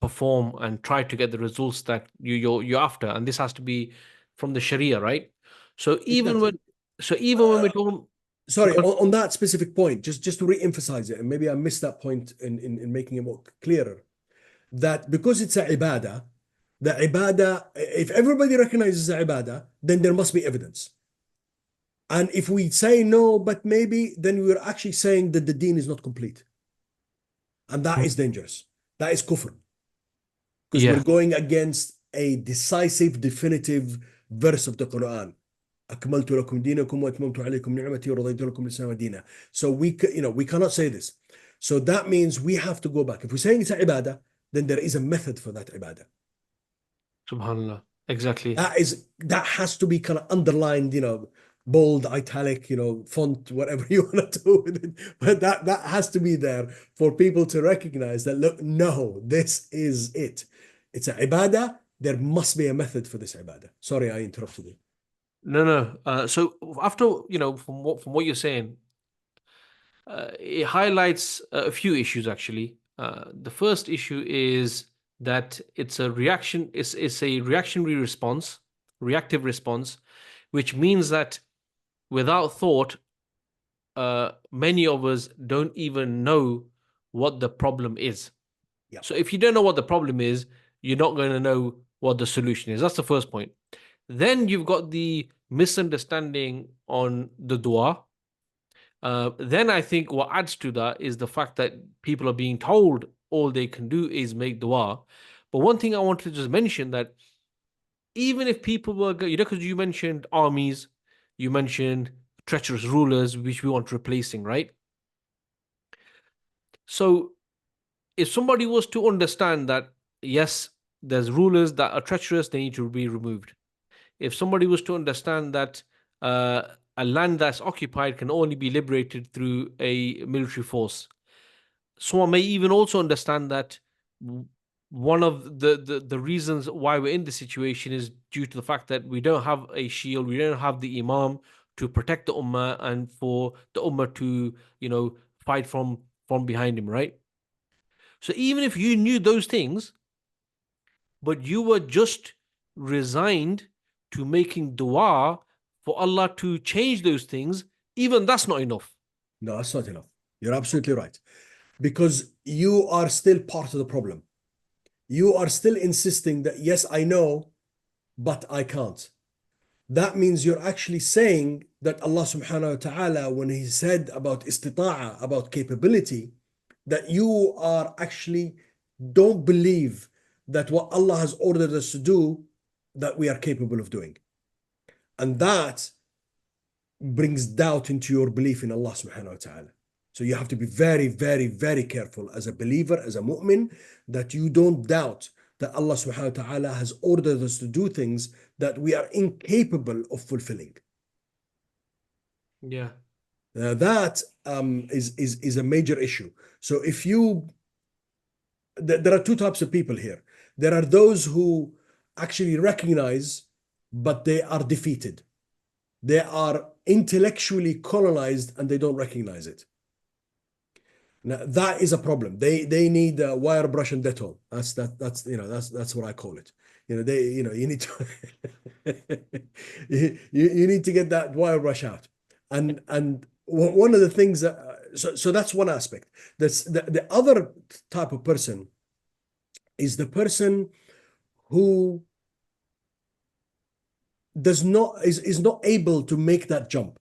perform and try to get the results that you're after, and this has to be from the Sharia, right? So even when we're talking, Sorry, on that specific point, just to re-emphasize it, and maybe I missed that point in making it more clearer, that because it's a ibadah, the ibadah, if everybody recognizes the ibadah, then there must be evidence. And if we say no, but maybe, then we're actually saying that the deen is not complete. And that is dangerous. That is kufr. Because we're going against a decisive, definitive verse of the Quran. So we cannot say this. So that means we have to go back. If we're saying it's a ibadah, then there is a method for that ibadah. Subhanallah. Exactly. That has to be kind of underlined, bold, italic, font, whatever you want to do with it. But that has to be there for people to recognize that, look, no, this is it. It's an ibadah. There must be a method for this ibadah. Sorry, I interrupted you. No. So after, from what you're saying, it highlights a few issues actually. The first issue is that it's a reaction. It's a reactionary response, reactive response, which means that without thought, many of us don't even know what the problem is. Yeah. So if you don't know what the problem is, you're not going to know what the solution is. That's the first point. Then you've got the misunderstanding on the dua. Then I think what adds to that is the fact that people are being told all they can do is make dua. But one thing I want to just mention, that even if people were, because you mentioned armies, you mentioned treacherous rulers, which we want replacing, right? So if somebody was to understand that, yes, there's rulers that are treacherous, they need to be removed. If somebody was to understand that a land that's occupied can only be liberated through a military force, someone may even also understand that one of the reasons why we're in this situation is due to the fact that we don't have a shield, we don't have the Imam to protect the Ummah and for the Ummah to, fight from behind him, right? So even if you knew those things, but you were just resigned to making dua for Allah to change those things, even that's not enough. No, that's not enough. You're absolutely right. Because you are still part of the problem. You are still insisting that, yes, I know, but I can't. That means you're actually saying that Allah subhanahu wa ta'ala, when He said about istita'a, about capability, that you are actually don't believe that what Allah has ordered us to do, that we are capable of doing. And that brings doubt into your belief in Allah subhanahu wa ta'ala. So you have to be very, very, very careful as a believer, as a mu'min, that you don't doubt that Allah subhanahu wa ta'ala has ordered us to do things that we are incapable of fulfilling. Yeah. That is a major issue. So if you, there are two types of people here. There are those who actually recognize, but they are defeated. They are intellectually colonized and they don't recognize it. Now, that is a problem. They need a wire brush and Dettol. That's what I call it. You need to you need to get that wire brush out. And one of the things that so that's one aspect. That's the other type of person is the person who is not able to make that jump.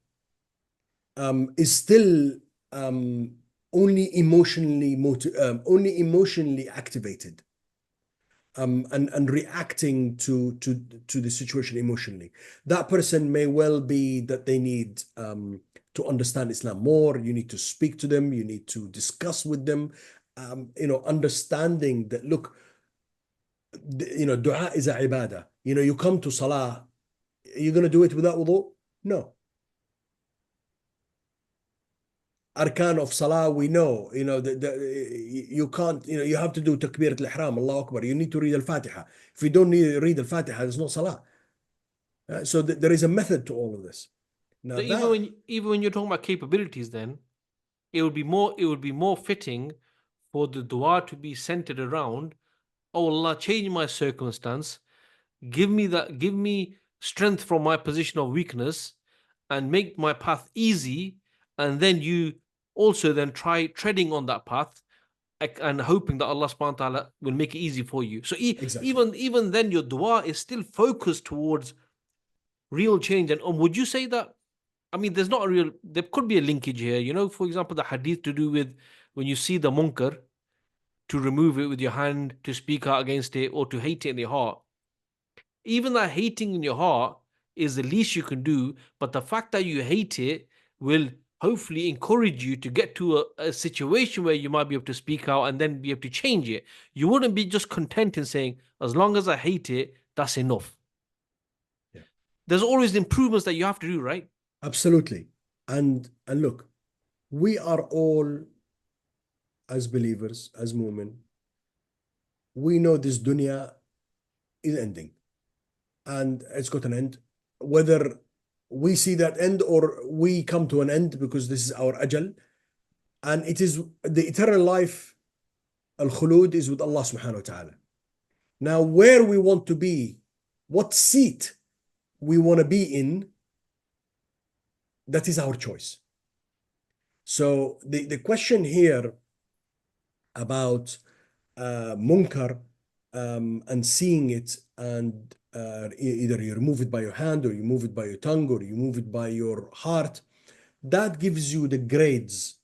Is still only emotionally activated, and reacting to the situation emotionally. That person may well be that they need to understand Islam more. You need to speak to them. You need to discuss with them. Understanding that, look, dua is a ibadah. You come to salah. You're going to do it without wudu? No. Arkan of salah, we know, you can't, you have to do takbirat al-ihram, Allahu Akbar. You need to read al-Fatiha. If you don't need to read al-Fatiha, there's no salah. So there is a method to all of this. Now So even when you're talking about capabilities, then it would be more fitting for the dua to be centered around, oh Allah, change my circumstance, give me strength from my position of weakness, and make my path easy, and then you also then try treading on that path and hoping that Allah subhanahu wa ta'ala will make it easy for you. So exactly. even then your dua is still focused towards real change. And would you say that, I mean, there could be a linkage here, for example, the hadith to do with when you see the munkar, to remove it with your hand, to speak out against it, or to hate it in your heart. Even that hating in your heart is the least you can do, but the fact that you hate it will hopefully encourage you to get to a situation where you might be able to speak out and then be able to change it. You wouldn't be just content in saying, as long as I hate it, that's enough. Yeah. There's always improvements that you have to do, right? Absolutely. And look, we are all, as believers, as mu'min, we know this dunya is ending. And it's got an end. Whether we see that end or we come to an end, because this is our ajal. And it is the eternal life, al-khulud, is with Allah subhanahu wa ta'ala. Now, where we want to be, what seat we want to be in, that is our choice. So the question here about munkar and seeing it, and either you remove it by your hand, or you move it by your tongue, or you move it by your heart, that gives you the grades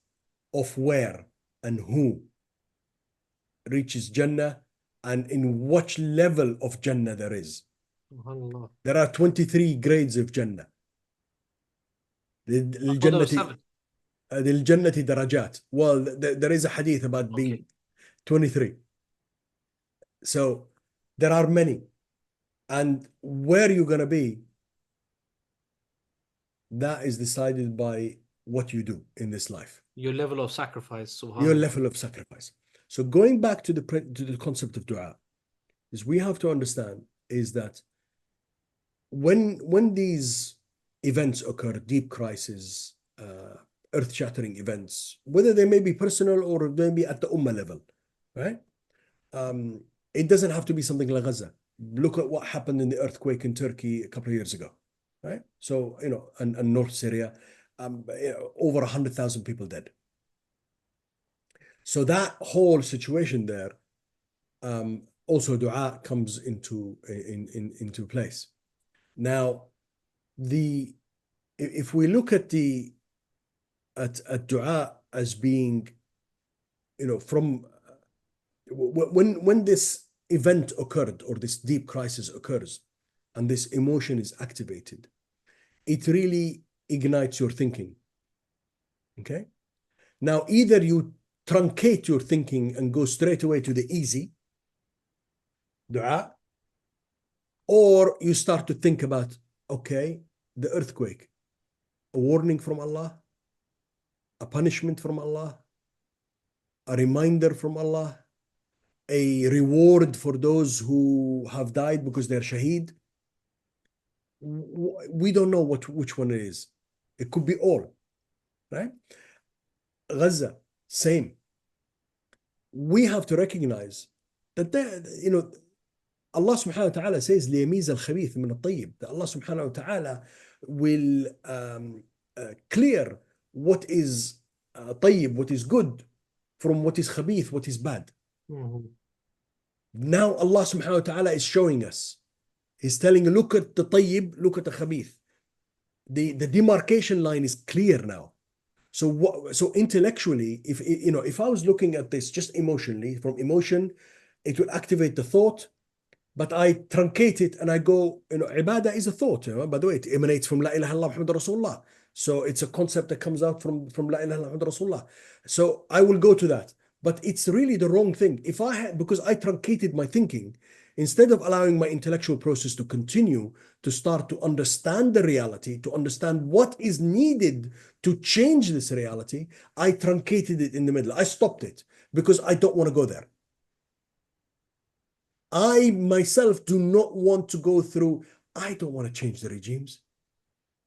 of where and who reaches Jannah, and in what level of Jannah there is. Subhanallah. There are 23 grades of Jannah. I thought there were للجنة 7. للجنة درجات. Well, there is a hadith about being Okay. 23. So there are many. And where you're going to be, that is decided by what you do in this life, Your level of sacrifice, your subhanallah. level of sacrifice. So going back to the concept of dua, is we have to understand is that when these events occur, deep crises, earth-shattering events, whether they may be personal or they may be at the ummah level, right? It doesn't have to be something like Gaza. Look at what happened in the earthquake in Turkey a couple of years ago, right? So, and North Syria, over 100,000 people dead. So that whole situation there, also dua comes into place. Now, if we look at dua as being, from when this event occurred or this deep crisis occurs and this emotion is activated, it really ignites your thinking. Okay. Now, either you truncate your thinking and go straight away to the easy dua, or you start to think about, okay, the earthquake, a warning from Allah, a punishment from Allah, a reminder from Allah, a reward for those who have died because they're shaheed. We don't know which one it is. It could be all, right? Gaza, same. We have to recognize that Allah subhanahu wa ta'ala says ليميز الخبيث من الطيب, that Allah subhanahu wa ta'ala will clear what is طيب, what is good, from what is khabith, what is bad. Mhm. Now Allah subhanahu wa ta'ala is showing us. He's telling, look at the tayyib, look at the khabith. The demarcation line is clear now. So intellectually, if I was looking at this just emotionally, from emotion, it will activate the thought, but I truncate it and I go, ibadah is a thought. By the way, it emanates from La ilaha illallah Muhammad Rasulullah. So it's a concept that comes out from La ilaha illallah Muhammad Rasulullah. So I will go to that. But it's really the wrong thing. Because I truncated my thinking, instead of allowing my intellectual process to continue to start to understand the reality, to understand what is needed to change this reality, I truncated it in the middle. I stopped it because I don't want to go there. I myself do not want to go through, I don't want to change the regimes.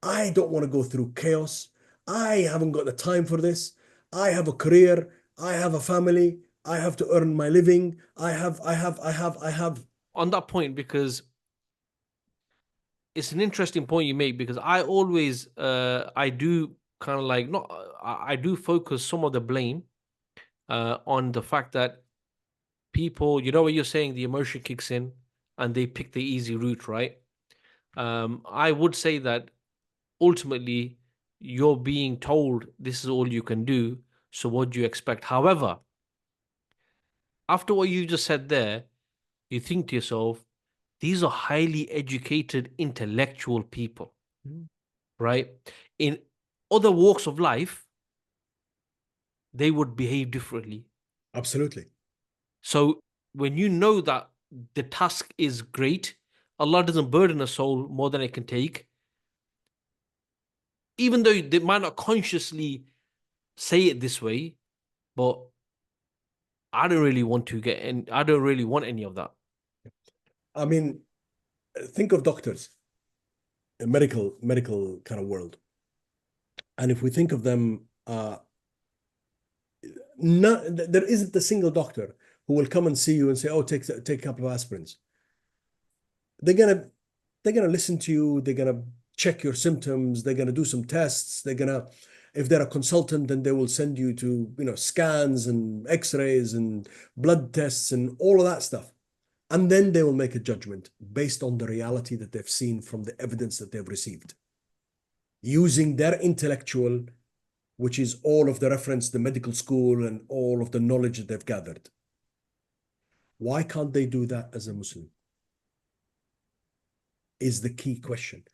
I don't want to go through chaos. I haven't got the time for this. I have a career. I have a family. I have to earn my living. I have. On that point, because it's an interesting point you make, because I always I do kind of like not I do focus some of the blame on the fact that people, what you're saying, the emotion kicks in and they pick the easy route, right? I would say that ultimately you're being told this is all you can do, so what do you expect? However, after what you just said there, you think to yourself, these are highly educated intellectual people, right? In other walks of life, they would behave differently. Absolutely. So when you know that the task is great, Allah doesn't burden a soul more than it can take, even though they might not consciously say it this way, but I don't really want to get in, I don't really want any of that. I mean, think of doctors, a medical kind of world. And if we think of them, there isn't a single doctor who will come and see you and say, "Oh, take a couple of aspirins." They're gonna listen to you. They're gonna check your symptoms. They're gonna do some tests. If they're a consultant, then they will send you to scans and X-rays and blood tests and all of that stuff, and then they will make a judgment based on the reality that they've seen from the evidence that they've received, using their intellectual, which is all of the reference, the medical school, and all of the knowledge that they've gathered. Why can't they do that as a Muslim? is the key question.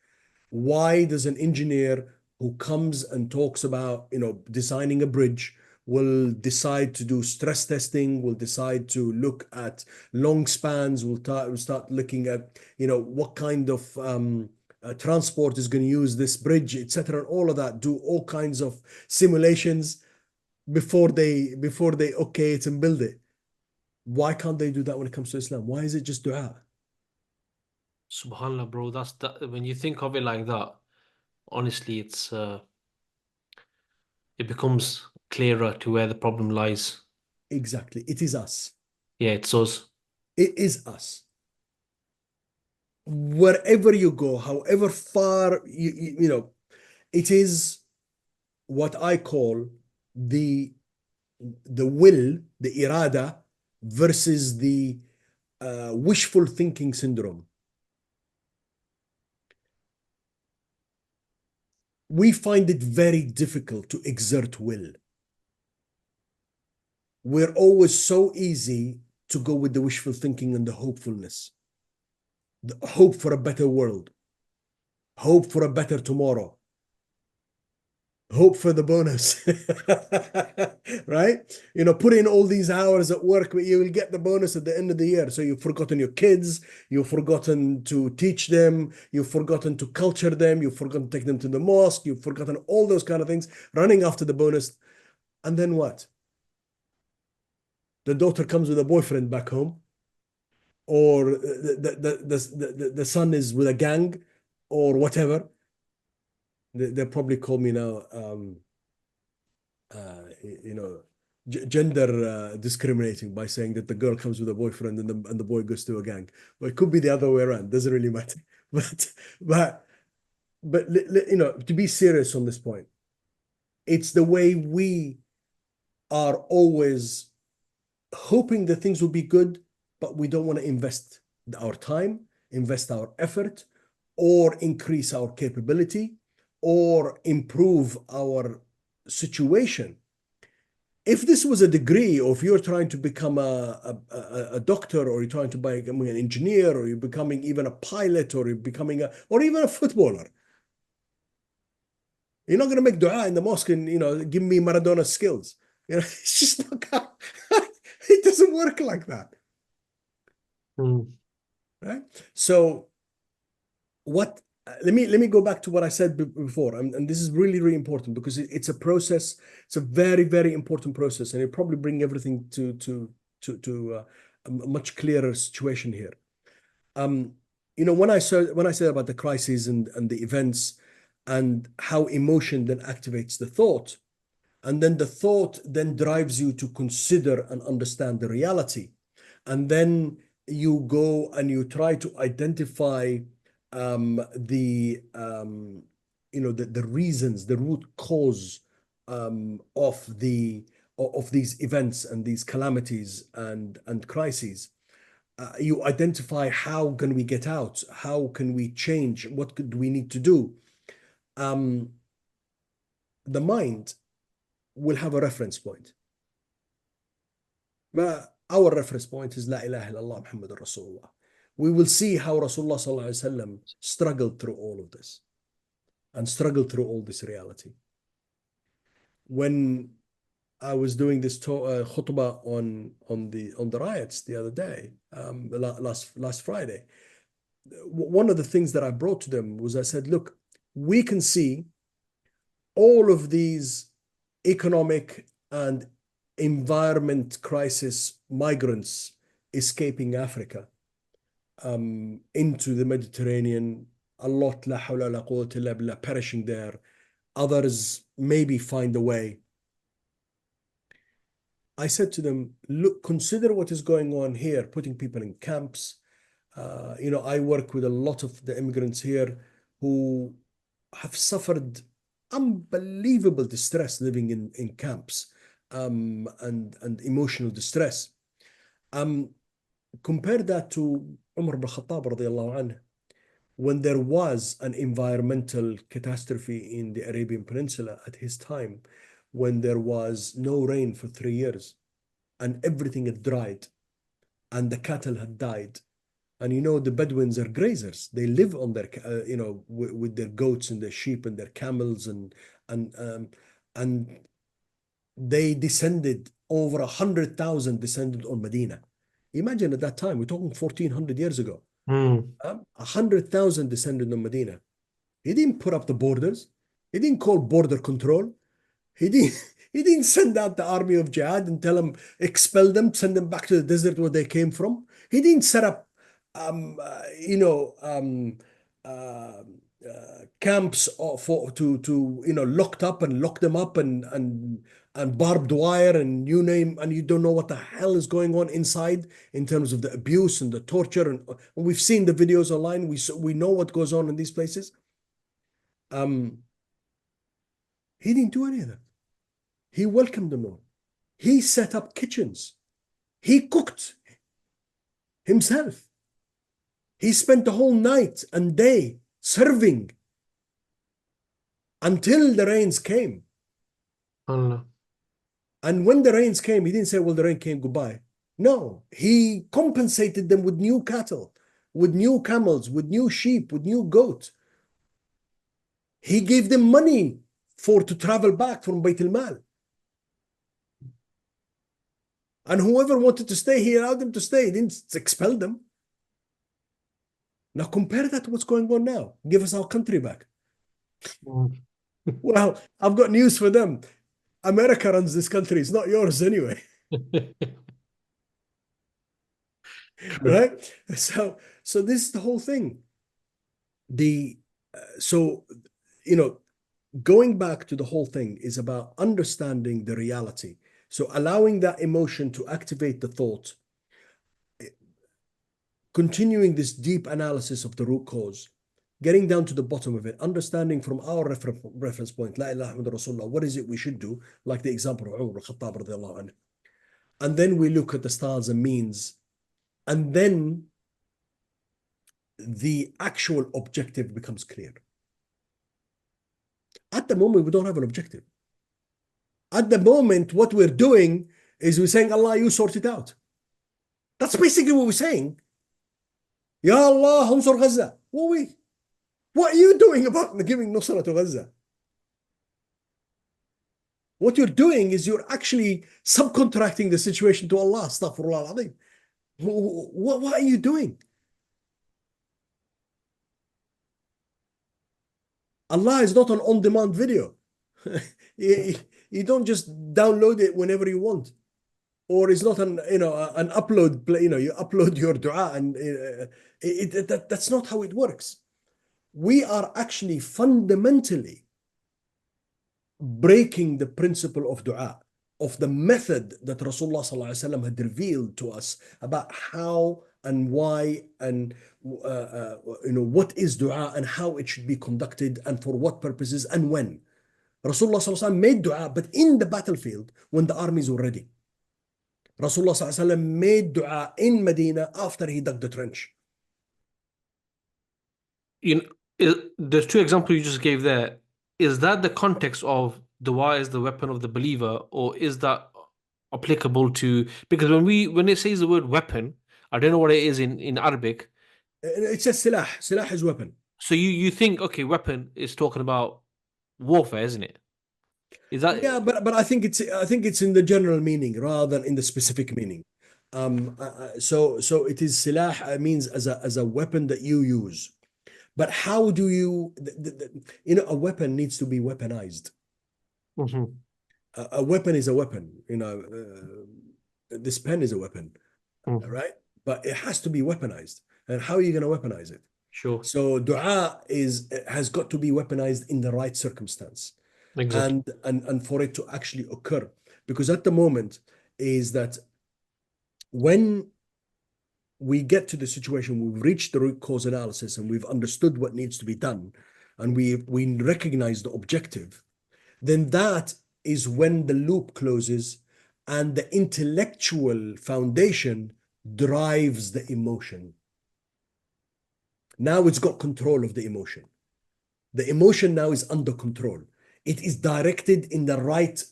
Why does an engineer who comes and talks about, designing a bridge will decide to do stress testing, will decide to look at long spans, will start looking at, what kind of transport is going to use this bridge, etc., and all of that, do all kinds of simulations before they okay it and build it? Why can't they do that when it comes to Islam? Why is it just dua? Subhanallah, bro. When you think of it like that, honestly, it becomes clearer to where the problem lies. Exactly. It is us. Yeah, it's us. It is us. Wherever you go, however far it is what I call the will, the irada, versus the wishful thinking syndrome. We find it very difficult to exert will. We're always so easy to go with the wishful thinking and the hopefulness, the hope for a better world, hope for a better tomorrow, hope for the bonus. Right? Put in all these hours at work, but you will get the bonus at the end of the year. So you've forgotten your kids, you've forgotten to teach them, you've forgotten to culture them, you've forgotten to take them to the mosque, you've forgotten all those kind of things, running after the bonus. And then what? The daughter comes with a boyfriend back home, or the son is with a gang, or whatever. They'll probably call me now, you know, gender discriminating by saying that the girl comes with a boyfriend and the boy goes to a gang. Well, it could be the other way around. Doesn't really matter. But but to be serious on this point, it's the way we are always hoping that things will be good, but we don't want to invest our time, invest our effort, or increase our capability, or improve our situation. If this was a degree, or if you're trying to become a doctor, or you're trying to become an engineer, or you're becoming even a pilot, or you're becoming or even a footballer, you're not going to make dua in the mosque and, give me Maradona skills. It's just not, it doesn't work like that. Right? So let me go back to what I said before, and this is really, really important, because it's a process. It's a very, very important process, and it probably bring everything to a much clearer situation here. When I said about the crises and the events, and how emotion then activates the thought, and then the thought then drives you to consider and understand the reality, and then you go and you try to identify the reasons, the root cause of these events and these calamities and crises. You identify, how can we get out? How can we change? What do we need to do? The mind will have a reference point. But our reference point is La ilaha illallah Muhammadur Rasulullah. We will see how Rasulullah sallallahu alaihi wasallam struggled through all of this and struggled through all this reality. When I was doing this khutbah on the riots the other day, last Friday, one of the things that I brought to them was, I said, look, we can see all of these economic and environment crisis migrants escaping Africa into the Mediterranean. A lot, la hawla la quwwata illa billah, perishing there. Others maybe find a way. I said to them, look, consider what is going on here, putting people in camps. I work with a lot of the immigrants here who have suffered unbelievable distress living in camps, and emotional distress. Compare that to Umar ibn Khattab radiallahu anhu, when there was an environmental catastrophe in the Arabian Peninsula at his time, when there was no rain for 3 years and everything had dried and the cattle had died And you know, the Bedouins are grazers. They live on their, you know, with their goats and their sheep and their camels and and they descended over 100,000 descended on Medina. Imagine at that time, we're talking 1400 years ago. Mm. 100,000 descended on Medina. He didn't put up the borders. He didn't call border control. He didn't. He didn't send out the army of jihad and tell them expel them, send them back to the desert where they came from. He didn't set up, you know, camps for to you know locked up and lock them up and barbed wire and you name and you don't know what the hell is going on inside in terms of the abuse and the torture and we've seen the videos online. We know what goes on in these places. He didn't do any of that. He welcomed them all. He set up kitchens. He cooked himself. He spent the whole night and day serving until the rains came. Allah. And when the rains came, he didn't say, well, the rain came, goodbye. No, he compensated them with new cattle, with new camels, with new sheep, with new goat. He gave them money to travel back from Bayt al-Mal. And whoever wanted to stay, he allowed them to stay. He didn't expel them. Now compare that to what's going on now. Give us our country back. Mm. Well, I've got news for them. America runs this country. It's not yours anyway. Right? So this is the whole thing. So, you know, going back to the whole thing is about understanding the reality. So allowing that emotion to activate the thought, continuing this deep analysis of the root cause, getting down to the bottom of it, understanding from our reference point, La ilaha illallah Rasulullah, what is it we should do? Like the example of Umar al-Khattab radiallahu anhu. And then we look at the styles and means, and then the actual objective becomes clear. At the moment, we don't have an objective. At the moment, what we're doing is we're saying, Allah, you sort it out. That's basically what we're saying. Ya Allah, unsur Gaza. What are you doing about giving Nusra to Gaza? What you're doing is you're actually subcontracting the situation to Allah. Astaghfirullah al-Azim. What are you doing? Allah is not an on-demand video. You don't just download it whenever you want, or it's not an an upload. You upload your dua, and that's not how it works. We are actually fundamentally breaking the principle of dua, of the method that Rasulullah sallallahu alaihi wasallam had revealed to us about how and why and what is dua and how it should be conducted and for what purposes and when. Rasulullah sallallahu alaihi wasallam made dua, but in the battlefield when the armies were ready. Rasulullah sallallahu alaihi wasallam made dua in Medina after he dug the trench. There's two examples you just gave there. Is that the context of dua is the weapon of the believer, or is that applicable to, because when it says the word weapon, I don't know what it is in Arabic. It says silah. Silah is weapon. So you think, okay, weapon is talking about warfare, isn't it? Is that? Yeah, but I think it's in the general meaning rather than in the specific meaning. So it is silah means as a weapon that you use. But how do you a weapon needs to be weaponized. Mm-hmm. A weapon is a weapon. This pen is a weapon, right? But it has to be weaponized. And how are you going to weaponize it? Sure. So dua has got to be weaponized in the right circumstance. Exactly. And for it to actually occur. Because at the moment is that when we get to the situation, we've reached the root cause analysis and we've understood what needs to be done, and we recognize the objective, then that is when the loop closes and the intellectual foundation drives the emotion. Now it's got control of the emotion. The emotion now is under control. It is directed in the right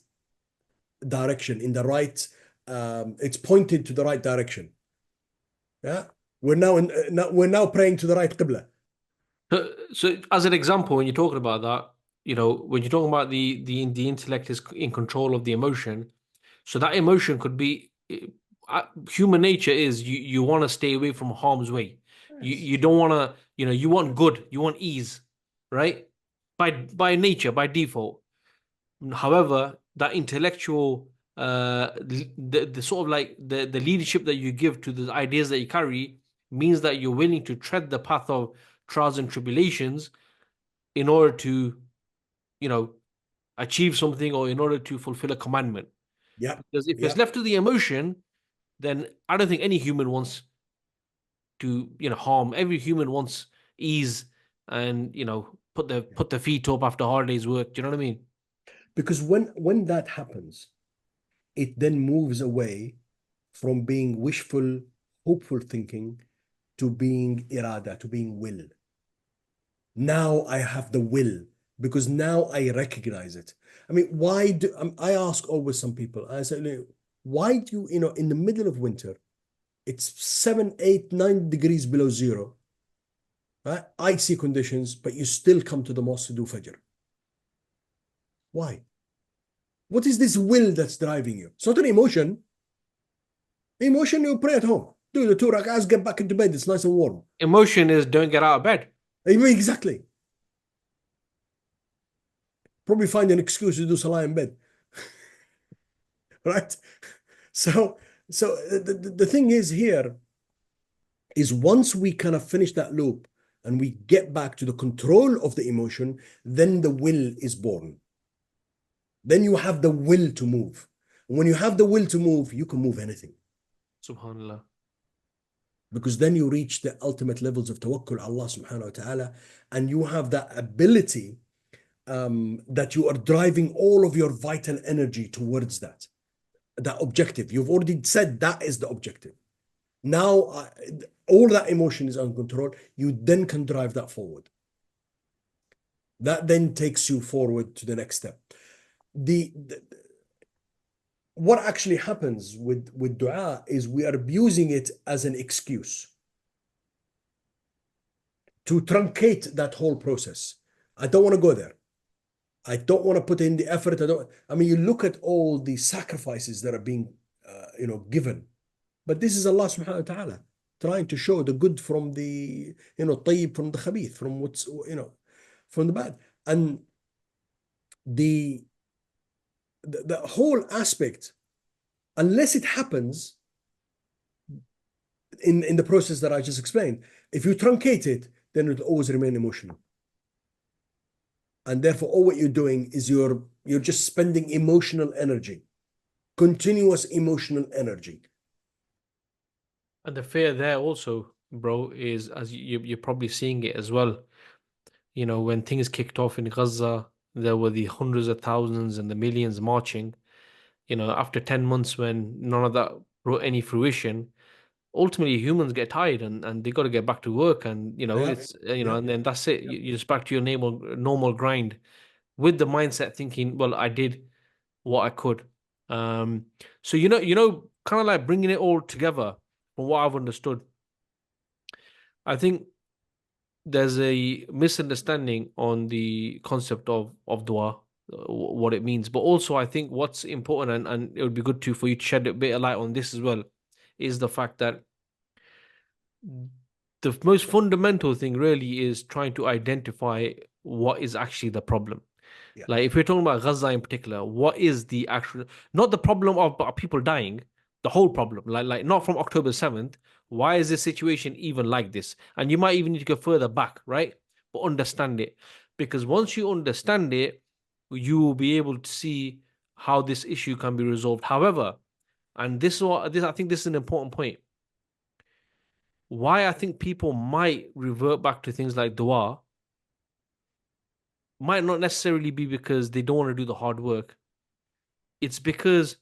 direction, it's pointed to the right direction. Yeah. We're now praying to the right qibla. So as an example, when you're talking about that, when you're talking about the intellect is in control of the emotion, so that emotion could be human nature is you want to stay away from harm's way. You don't want to, you want good, you want ease, right? By nature, by default. However, that intellectual the sort of like the leadership that you give to the ideas that you carry means that you're willing to tread the path of trials and tribulations in order to, you know, achieve something or in order to fulfill a commandment. Yeah, Because if it's yeah. left to the emotion, then I don't think any human wants to, harm. Every human wants ease and, put their feet up after a hard day's work. Do you know what I mean? Because when that happens, it then moves away from being wishful, hopeful thinking to being irada, to being will. Now I have the will because now I recognize it. I mean, why do I ask always some people, I say, why do you, in the middle of winter, it's 7, 8, 9 degrees below zero, right? Icy conditions, but you still come to the mosque to do Fajr. Why? What is this will that's driving you? It's not an emotion. Emotion, you pray at home. Do the 2 rak'ahs, get back into bed. It's nice and warm. Emotion is don't get out of bed. Exactly. Probably find an excuse to do salah in bed. Right? So, the thing is here is once we kind of finish that loop and we get back to the control of the emotion, then the will is born. Then you have the will to move. When you have the will to move, you can move anything. Subhanallah. Because then you reach the ultimate levels of tawakkul Allah subhanahu wa ta'ala, and you have that ability that you are driving all of your vital energy towards that objective. You've already said that is the objective. Now, all that emotion is under control. You then can drive that forward. That then takes you forward to the next step. What actually happens with dua is we are abusing it as an excuse to truncate that whole process. I don't want to go there. I don't want to put in the effort. I mean, you look at all the sacrifices that are being, given. But this is Allah subhanahu wa ta'ala trying to show the good from the, tayyib from the khabith, from what's, from the bad. And the whole aspect, unless it happens in the process that I just explained, if you truncate it, then it will always remain emotional. And therefore, all what you're doing is you're just spending emotional energy, continuous emotional energy. And the fear there also, bro, is as you're probably seeing it as well. When things kicked off in Gaza, there were the hundreds of thousands and the millions marching. After 10 months when none of that brought any fruition, ultimately humans get tired and they got to get back to work and Yeah, it's yeah, and then that's it. yeah. You're just back to your normal grind with the mindset thinking, well, I did what I could. So kind of like bringing it all together from what I've understood. I think there's a misunderstanding on the concept of dua, what it means. But also, I think what's important, and it would be good to for you to shed a bit of light on this as well, is the fact that the most fundamental thing really is trying to identify what is actually the problem. Yeah. Like if we're talking about Gaza in particular, what is the actual, not the problem of people dying, the whole problem, like not from October 7th. Why is this situation even like this? And you might even need to go further back, right? But understand it. Because once you understand it, you will be able to see how this issue can be resolved. However, and I think this is an important point. Why I think people might revert back to things like dua might not necessarily be because they don't want to do the hard work. It's because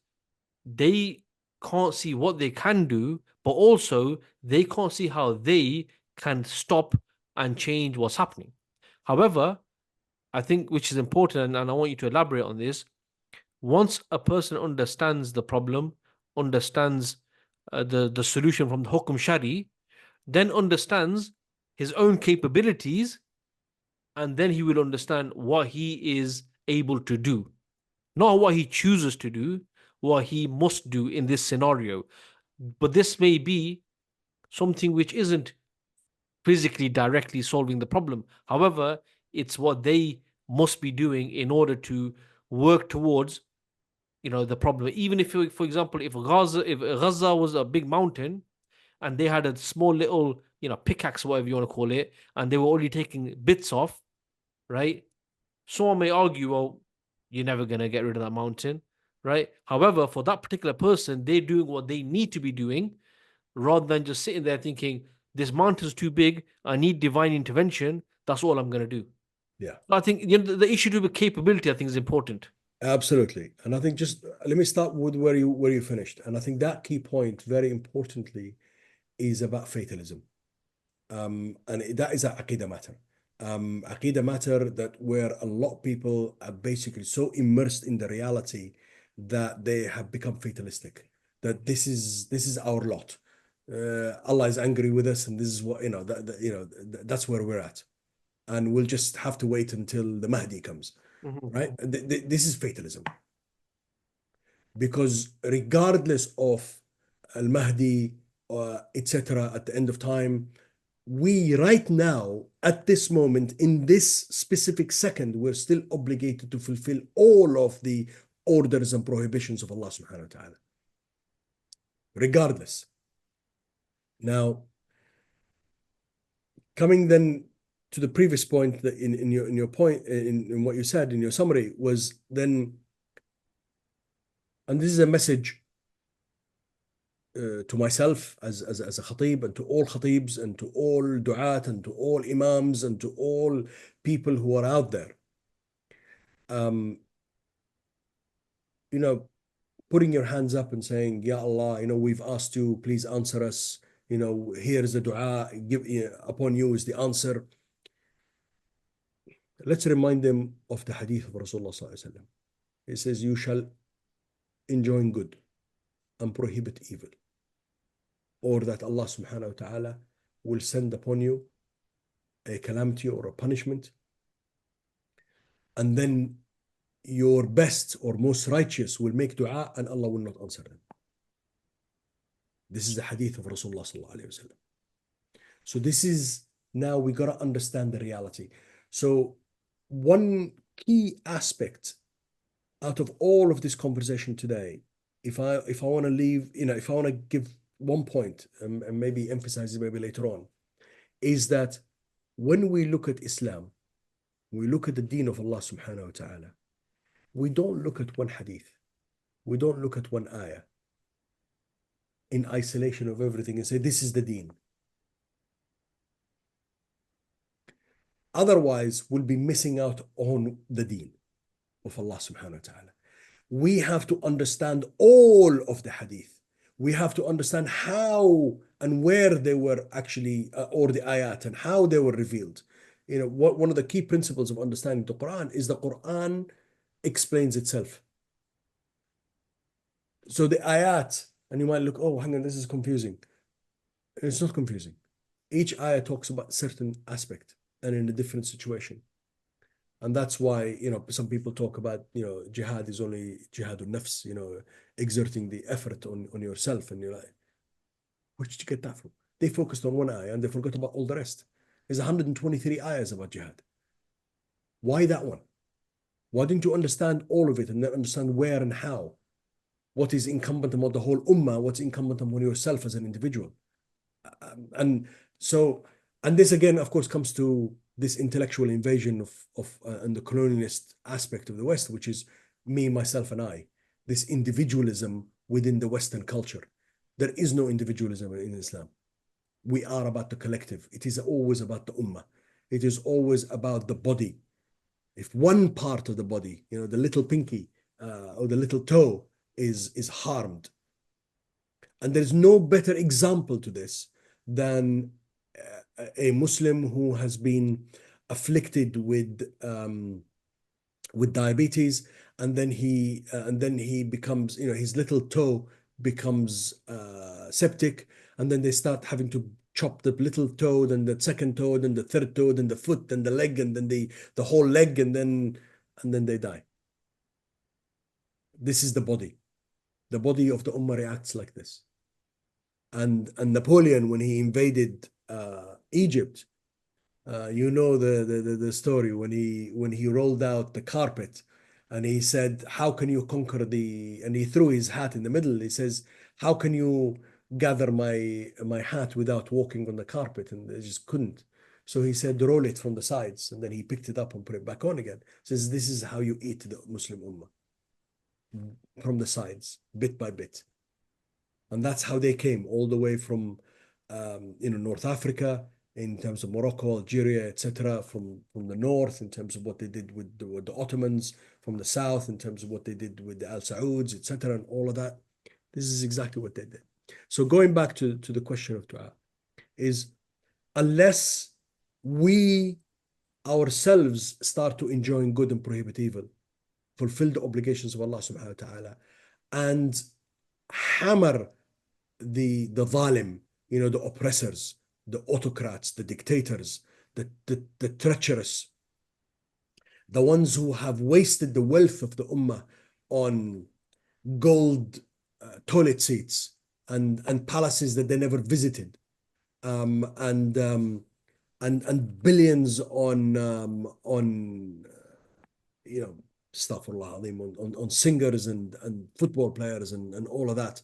they can't see what they can do, but also they can't see how they can stop and change what's happening. However, I think which is important, and I want you to elaborate on this. Once a person understands the problem, understands the solution from the Hukum Shari, then understands his own capabilities, and then he will understand what he is able to do, not what he chooses to do, what he must do in this scenario. But this may be something which isn't physically directly solving the problem. However, it's what they must be doing in order to work towards, the problem. Even if, for example, if Gaza was a big mountain and they had a small little, pickaxe, whatever you want to call it, and they were only taking bits off, right? Someone may argue, well, you're never going to get rid of that mountain, right? However, for that particular person, they're doing what they need to be doing rather than just sitting there thinking, this mountain's too big, I need divine intervention, that's all I'm going to do. Yeah. I think the issue to do with capability, I think, is important. Absolutely. And I think just let me start with where you finished. And I think that key point, very importantly, is about fatalism. And that is an Aqidah matter. Aqidah matter that where a lot of people are basically so immersed in the reality that they have become fatalistic, that this is our lot. Allah is angry with us, and this is what, that's where we're at. And we'll just have to wait until the Mahdi comes, right? This is fatalism. Because regardless of Al-Mahdi, etc., at the end of time, we right now, at this moment, in this specific second, we're still obligated to fulfill all of the orders and prohibitions of Allah subhanahu wa ta'ala. Regardless. Now, coming then to the previous point that in your point, in what you said in your summary, was then, and this is a message to myself as a Khatib, and to all Khatibs, and to all Du'at, and to all Imams, and to all people who are out there. Putting your hands up and saying, Ya Allah, we've asked you, please answer us. Here is the dua, upon you is the answer. Let's remind them of the hadith of Rasulullah sallallahu alaihi wasallam. It says, you shall enjoin good and prohibit evil, or that Allah subhanahu wa ta'ala will send upon you a calamity or a punishment, and then your best or most righteous will make dua and Allah will not answer them. This is the hadith of Rasulullah sallallahu alaihi wasallam. So this is, now we got to understand the reality. So one key aspect out of all of this conversation today, if I want to leave, if I want to give one point, and maybe emphasize it maybe later on, is that when we look at Islam, we look at the deen of Allah subhanahu wa ta'ala, we don't look at one hadith, we don't look at one ayah in isolation of everything and say, this is the deen. Otherwise, we'll be missing out on the deen of Allah subhanahu wa ta'ala. We have to understand all of the hadith. We have to understand how and where they were actually, or the ayat, and how they were revealed. One of the key principles of understanding the Quran is the Quran explains itself. So the ayat, and you might look, oh, hang on, this is confusing. It's not confusing. Each ayah talks about a certain aspect and in a different situation. And that's why, some people talk about, jihad is only jihadun nafs, exerting the effort on yourself. And you're like, where did you get that from? They focused on one ayah and they forgot about all the rest. There's 123 ayahs about jihad. Why that one? Why didn't you understand all of it and then understand where and how? What is incumbent upon the whole ummah? What's incumbent upon yourself as an individual? And this again, of course, comes to this intellectual invasion of and the colonialist aspect of the West, which is me, myself, and I. This individualism within the Western culture. There is no individualism in Islam. We are about the collective. It is always about the ummah. It is always about the body. If one part of the body, the little pinky or the little toe is harmed, and there's no better example to this than a Muslim who has been afflicted with diabetes, and then he becomes, his little toe becomes septic, and then they start having to chop the little toe, then the second toe, then the third toe, then the foot, then the leg, and then the whole leg, and then they die. This is the body. The body of the Ummah reacts like this. And Napoleon, when he invaded Egypt, you know the story when he rolled out the carpet, and he said, "How can you conquer the?" And he threw his hat in the middle. He says, "How can you gather my hat without walking on the carpet?" And they just couldn't. So he said, "Roll it from the sides," and then he picked it up and put it back on again. Says, "This is how you eat the Muslim Ummah, from the sides, bit by bit." And that's how they came all the way from North Africa, in terms of Morocco, Algeria, etc., from the north, in terms of what they did with the Ottomans, from the south, in terms of what they did with the Al Sauds, etc., and all of that. This is exactly what they did. So going back to the question of dua, is unless we ourselves start to enjoying good and prohibit evil, fulfill the obligations of Allah subhanahu wa ta'ala, and hammer the zalim, the oppressors, the autocrats, the dictators, the treacherous, the ones who have wasted the wealth of the ummah on gold toilet seats and palaces that they never visited, and billions on astaghfirullah, on singers and football players and all of that.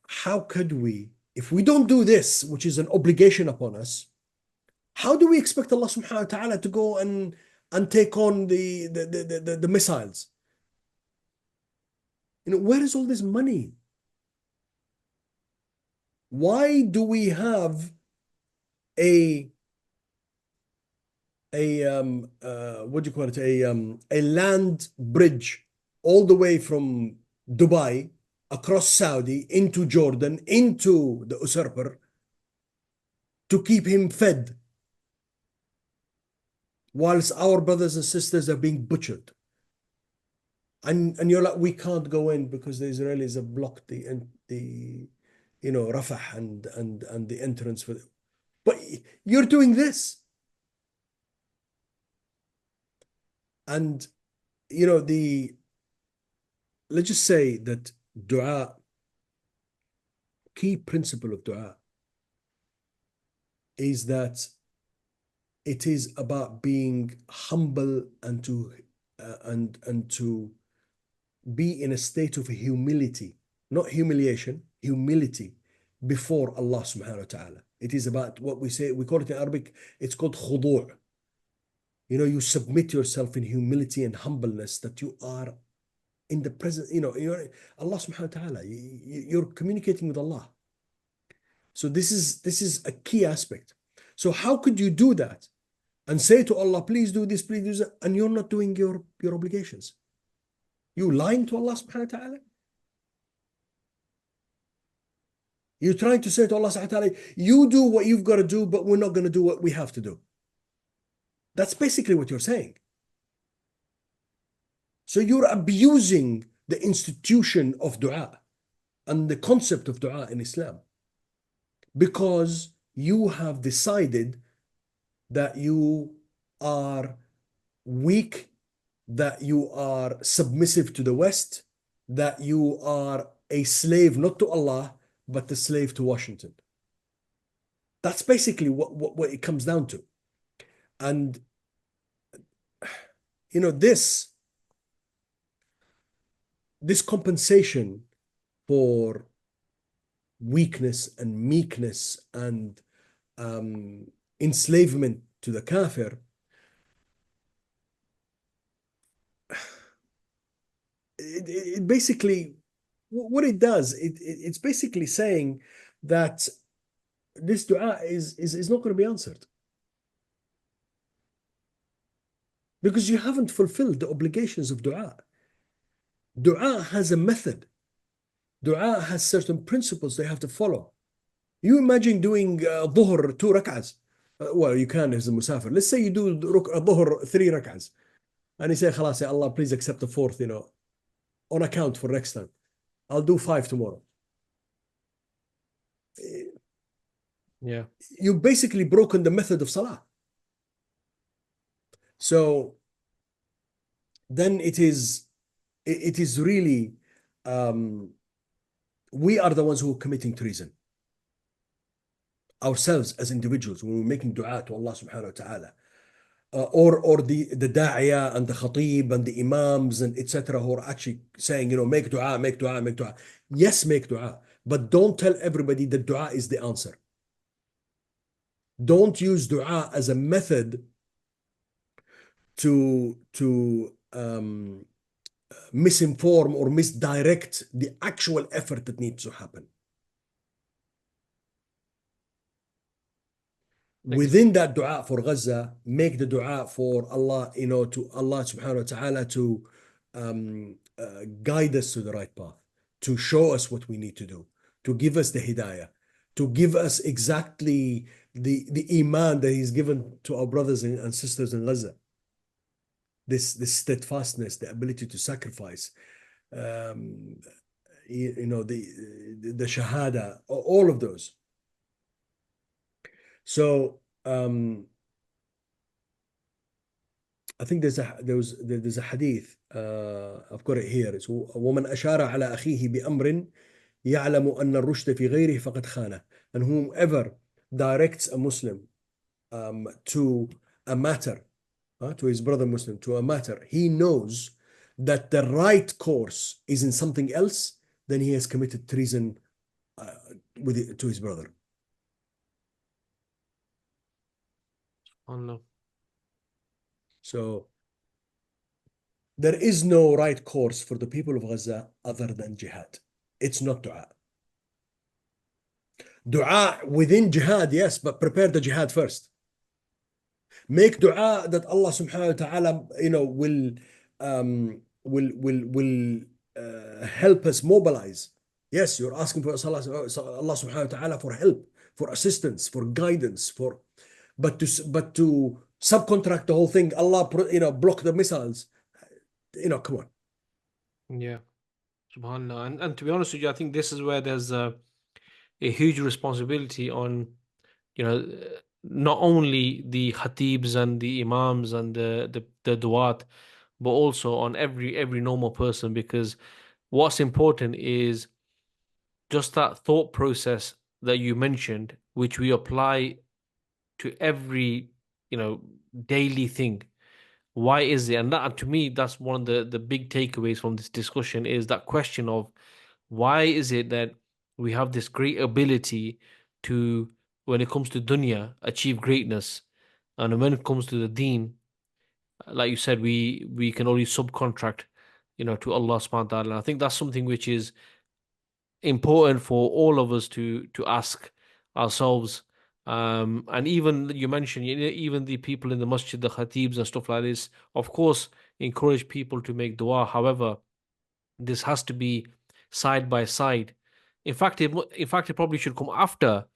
How could we, if we don't do this, which is an obligation upon us, how do we expect Allah subhanahu wa ta'ala to go and take on the missiles? Where is all this money? Why do we have a what do you call it? A land bridge all the way from Dubai across Saudi into Jordan, into the usurper, to keep him fed, whilst our brothers and sisters are being butchered. And you're like, we can't go in because the Israelis have blocked the Rafah and the entrance for. But you're doing this. And let's just say that dua, key principle of dua, is that it is about being humble and to be in a state of humility, not humiliation, humility before Allah subhanahu wa ta'ala. It is about what we call it in Arabic, it's called khudu'. You submit yourself in humility and humbleness, that you are in the presence, Allah subhanahu wa ta'ala, you're communicating with Allah. So this is a key aspect. So how could you do that and say to Allah, please do this, please do that, and you're not doing your obligations? You lying to Allah subhanahu wa ta'ala? You're trying to say to Allah subhanahu wa ta'ala, you do what you've got to do, but we're not going to do what we have to do. That's basically what you're saying. So you're abusing the institution of dua and the concept of dua in Islam, because you have decided that you are weak, that you are submissive to the West, that you are a slave not to Allah, but a slave to Washington. That's basically what it comes down to. And this compensation for weakness and meekness and enslavement to the kafir, it basically, what it does, it's basically saying that this dua is not going to be answered, because you haven't fulfilled the obligations of dua. Dua has a method. Dua has certain principles they have to follow. You imagine doing dhuhr 2 rak'ahs. Well, you can as a musafir. Let's say you do dhuhr 3 rak'ahs. And you say, khalas, ya Allah, please accept the 4th, on account for next time. I'll do 5 tomorrow. Yeah. You've basically broken the method of salah. So then it is really we are the ones who are committing treason ourselves as individuals when we're making dua to Allah subhanahu wa ta'ala. Or the da'iyah and the khatib and the imams and etc. who are actually saying, make dua, make dua, make dua. Yes, make dua, but don't tell everybody that dua is the answer. Don't use dua as a method to misinform or misdirect the actual effort that needs to happen. Within that dua for Gaza, make the dua for Allah, to Allah subhanahu wa ta'ala to guide us to the right path, to show us what we need to do, to give us the hidayah, to give us exactly the iman that He's given to our brothers and sisters in Gaza. This steadfastness, the ability to sacrifice, the shahada, all of those. So I think there's a hadith. I've got it here. It's ومن أشار على أخيه بأمر يعلم أن الرشد في غيره فقد خانه. And whomever directs a Muslim to a matter, to his brother Muslim, to a matter, he knows that the right course is in something else, then he has committed treason to his brother. Oh no. So there is no right course for the people of Gaza other than jihad. It's not dua. Dua within jihad, yes, but prepare the jihad first. Make dua that Allah subhanahu wa ta'ala, will help us mobilize. Yes, you're asking for Allah subhanahu wa ta'ala for help, for assistance, for guidance, but to subcontract the whole thing, Allah, block the missiles. Come on. Yeah. Subhanallah. And to be honest with you, I think this is where there's a huge responsibility on, not only the Khatibs and the Imams and the Duat, but also on every normal person, because what's important is just that thought process that you mentioned, which we apply to every, daily thing. Why is it? And that, to me, that's one of the big takeaways from this discussion, is that question of why is it that we have this great ability to, when it comes to dunya, achieve greatness, and when it comes to the deen, like you said, we can only subcontract, to Allah subhanahu wa ta'ala. And I think that's something which is important for all of us to ask ourselves. And even you mentioned, even the people in the masjid, the khatibs and stuff like this, of course, encourage people to make dua. However, this has to be side by side. In fact, it probably should come after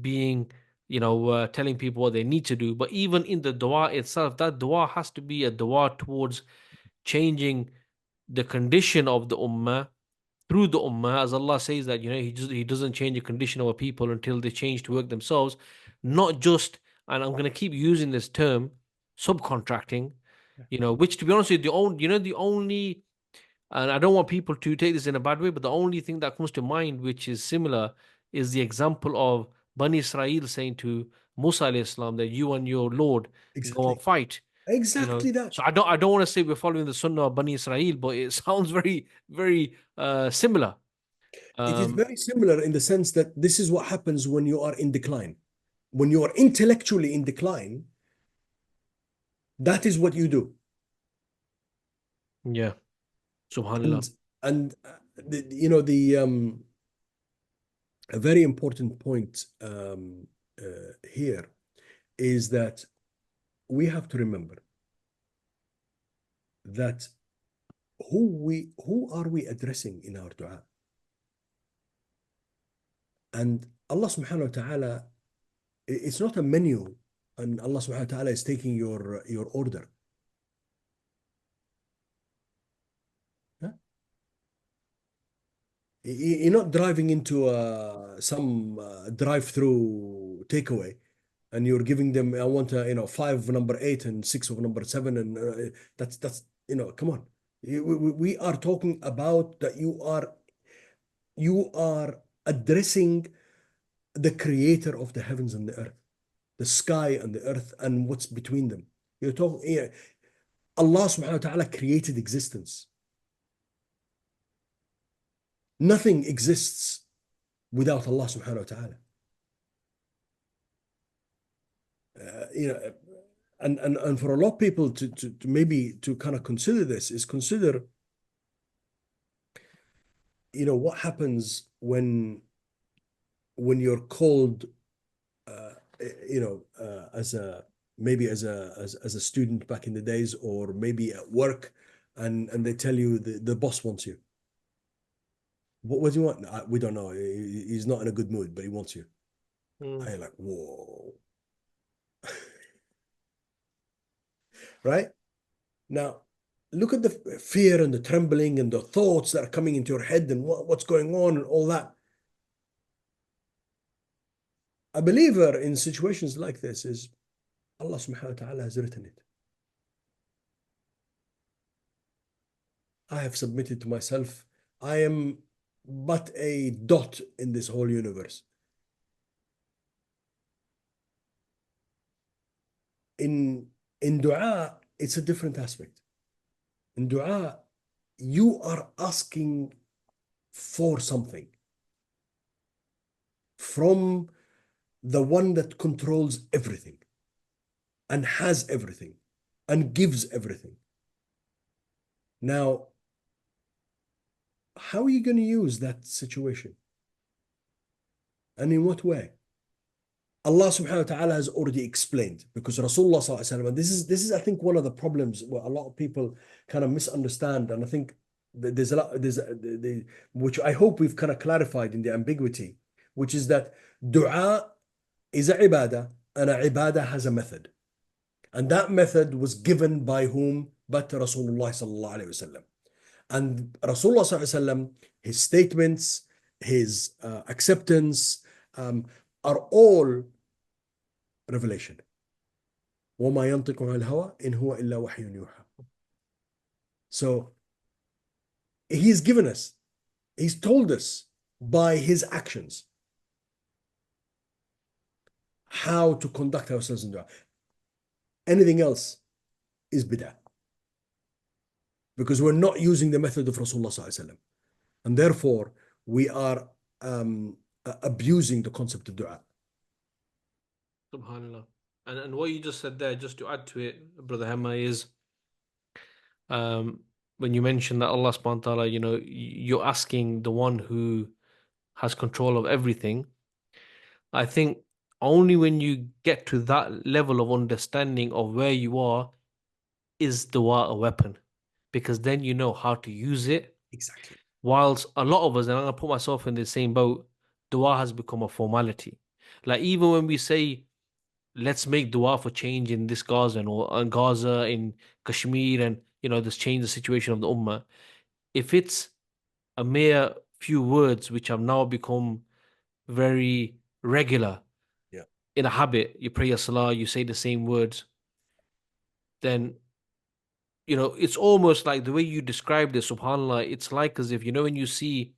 being, telling people what they need to do. But even in the dua itself, that dua has to be a dua towards changing the condition of the ummah through the ummah, as Allah says that, He doesn't change the condition of a people until they change to work themselves, not just, and I'm going to keep using this term, subcontracting, which, to be honest with you, the only, and I don't want people to take this in a bad way, but the only thing that comes to mind which is similar is the example of Bani Israel saying to Musa alayhi salam that you and your Lord go and Exactly. fight. Exactly that. So I don't want to say we're following the Sunnah of Bani Israel, but it sounds very, very similar. It is very similar in the sense that this is what happens when you are in decline. When you are intellectually in decline, that is what you do. Yeah, And Subhanallah. a very important point here is that we have to remember that who are we addressing in our dua? And Allah subhanahu wa ta'ala, it's not a menu, and Allah subhanahu wa ta'ala is taking your order. Huh? You're not driving into some drive-through takeaway, and you're giving them, I want five of number 8 and six of number 7, and that's come on. We are talking about that you are addressing the creator of the heavens and the earth, the sky and the earth, and what's between them. You're talking, Allah subhanahu wa ta'ala created existence. Nothing exists without Allah subhanahu wa ta'ala. You know, and for a lot of people to maybe to kind of consider this is consider, what happens when you're called, as a maybe as a student back in the days, or maybe at work, and they tell you the boss wants you. What do you want? We don't know. He's not in a good mood, but he wants you. I'm like, whoa. Right? Now, look at the fear and the trembling and the thoughts that are coming into your head, and what's going on and all that. A believer in situations like this is Allah subhanahu wa ta'ala has written it. I have submitted to myself. I am but a dot in this whole universe. In dua, it's a different aspect. In dua, you are asking for something from the one that controls everything and has everything and gives everything. Now, how are you going to use that situation? And in what way? Allah subhanahu wa ta'ala has already explained, because Rasulullah sallallahu alaihi wasallam, this is I think one of the problems where a lot of people kind of misunderstand, and I think there's a lot, which I hope we've kind of clarified in the ambiguity, which is that dua is a ibadah, and a ibadah has a method. And that method was given by whom? But Rasulullah sallallahu alaihi wasallam. And Rasulullah sallallahu alaihi wasallam, his statements, his acceptance, are all revelation. وَمَا يَنطِقُ عَنِ الْهَوَىٰ إِنْ هُوَ إِلَّا وَحْيٌ يُوحَىٰ. So he's given us, he's told us by his actions how to conduct ourselves in dua. Anything else is bid'ah, because we're not using the method of Rasulullah sallallahu alaihi wasallam, and therefore we are abusing the concept of dua. Subhanallah. And what you just said there, just to add to it, Brother Hema, is when you mentioned that Allah subhanahu wa ta'ala, you're asking the one who has control of everything. I think only when you get to that level of understanding of where you are is dua a weapon, because then you know how to use it. Exactly. Whilst a lot of us, and I'm going to put myself in the same boat, dua has become a formality. Like even when we say, let's make dua for change in this Gaza or Gaza, in Kashmir, and this change the situation of the ummah. If it's a mere few words which have now become very regular, in a habit, you pray your salah, you say the same words, then it's almost like the way you described it, subhanallah, it's like as if, when you see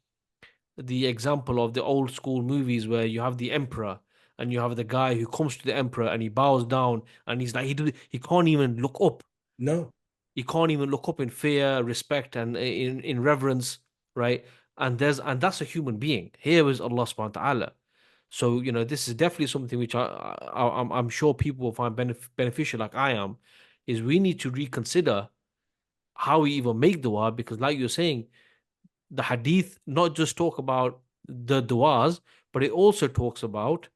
the example of the old school movies where you have the emperor and you have the guy who comes to the emperor and he bows down and he's like, he can't even look up. No. He can't even look up in fear, respect, and in reverence, right? And that's a human being. Here is Allah subhanahu wa ta'ala. So, this is definitely something which I'm sure people will find beneficial, like I am, is we need to reconsider how we even make dua, because like you're saying, the hadith not just talk about the duas, but it also talks about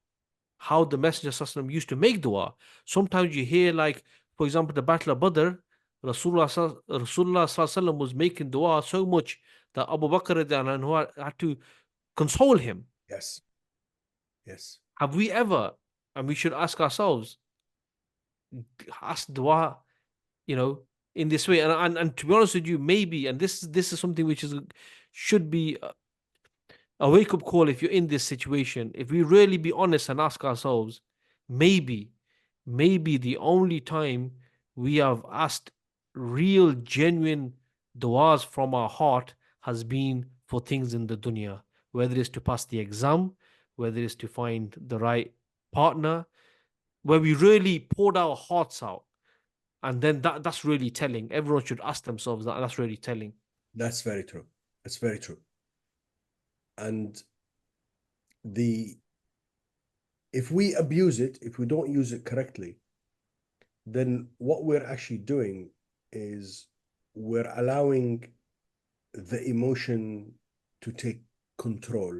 how the Messenger sallallahu used to make dua. Sometimes you hear, like, for example, the Battle of Badr, Rasulullah sallallahu was making dua so much that Abu Bakr radiallahu anhu had to console him. Yes. Yes. Have we ever, and we should ask ourselves, ask dua, in this way? And to be honest with you, maybe, and this is something which should be a wake-up call if you're in this situation. If we really be honest and ask ourselves, maybe, maybe the only time we have asked real, genuine du'as from our heart has been for things in the dunya, whether it's to pass the exam, whether it's to find the right partner, where we really poured our hearts out. And then that's really telling. Everyone should ask themselves that. That's really telling. That's very true. That's very true. And the if we abuse it, if we don't use it correctly, then what we're actually doing is we're allowing the emotion to take control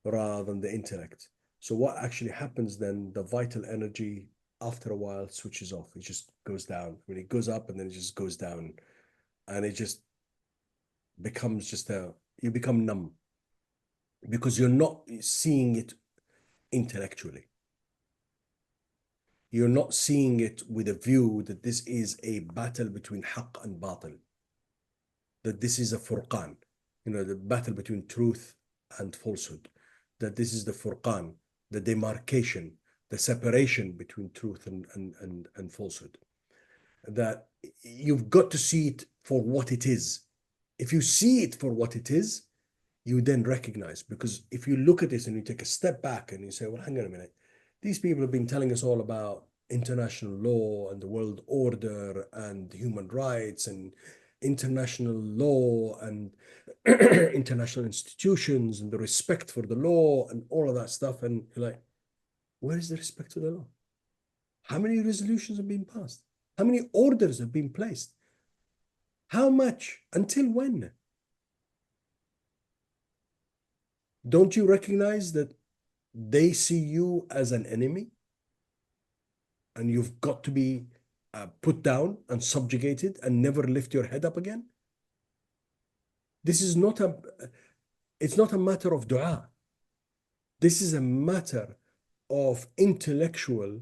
rather than the intellect. So what actually happens then, the vital energy after a while switches off. It just goes down. When it goes up and then it just goes down. And it just becomes you become numb because you're not seeing it intellectually. You're not seeing it with a view that this is a battle between haqq and batil, that this is a furqan, the battle between truth and falsehood, that this is the furqan, the demarcation, the separation between truth and falsehood, that you've got to see it for what it is. If you see it for what it is, you then recognize, because if you look at this and you take a step back and you say, well, hang on a minute, these people have been telling us all about international law and the world order and human rights and international law and international institutions and the respect for the law and all of that stuff. And you're like, where is the respect for the law? How many resolutions have been passed? How many orders have been placed? How much? Until when? Don't you recognize that they see you as an enemy and you've got to be put down and subjugated and never lift your head up again? This is not it's not a matter of dua. This is a matter of intellectual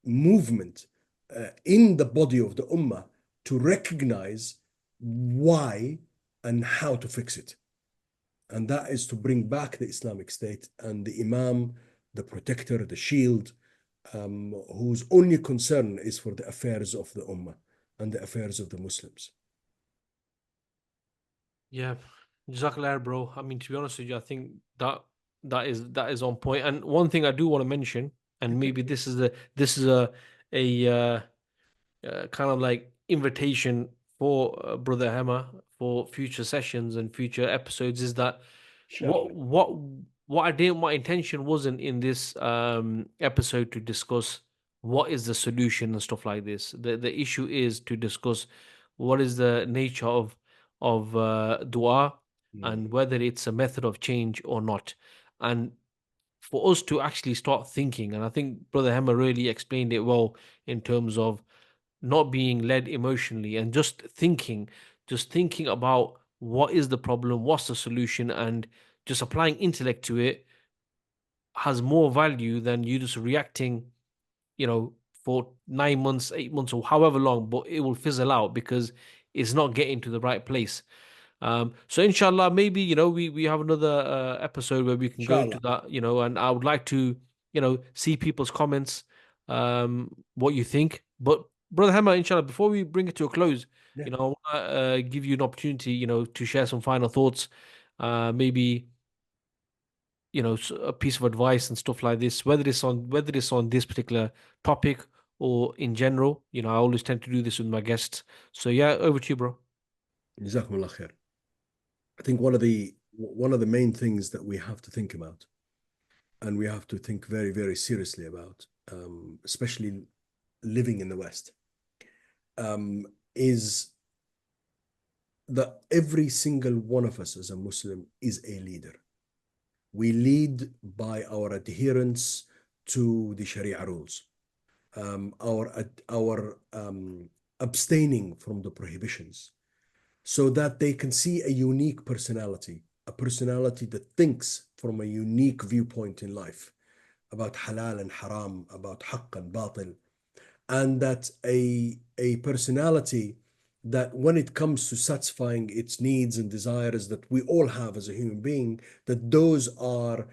movement in the body of the ummah to recognize why and how to fix it. And that is to bring back the Islamic State and the Imam, the protector, the shield, whose only concern is for the affairs of the Ummah and the affairs of the Muslims. Yeah, Jazakallah, bro. I mean, to be honest with you, I think that is on point. And one thing I do want to mention, and maybe this is a kind of like invitation for Brother Hema for future sessions and future episodes, is that Sure. what I didn't, my intention wasn't in this episode to discuss what is the solution and stuff like this. The issue is to discuss what is the nature of dua and whether it's a method of change or not. And for us to actually start thinking, and I think Brother Hema really explained it well in terms of not being led emotionally and just thinking about what is the problem, what's the solution, and just applying intellect to it has more value than you just reacting, for 9 months, 8 months, or however long, but it will fizzle out because it's not getting to the right place. So inshallah, maybe we have another episode where we can go into Inshallah. that, and I would like to see people's comments, what you think. But Brother Hammer, inshallah, before we bring it to a close, Yeah. I want to give you an opportunity, to share some final thoughts, maybe a piece of advice and stuff like this, whether it's on this particular topic or in general. I always tend to do this with my guests. So yeah, over to you, bro. Jazakumullah khair. I think one of the main things that we have to think about, and we have to think very, very seriously about, especially living in the West, is that every single one of us as a Muslim is a leader. We lead by our adherence to the Sharia rules, our abstaining from the prohibitions, so that they can see a unique personality, a personality that thinks from a unique viewpoint in life about halal and haram, about haqq and batil, and that a personality that when it comes to satisfying its needs and desires that we all have as a human being, that those are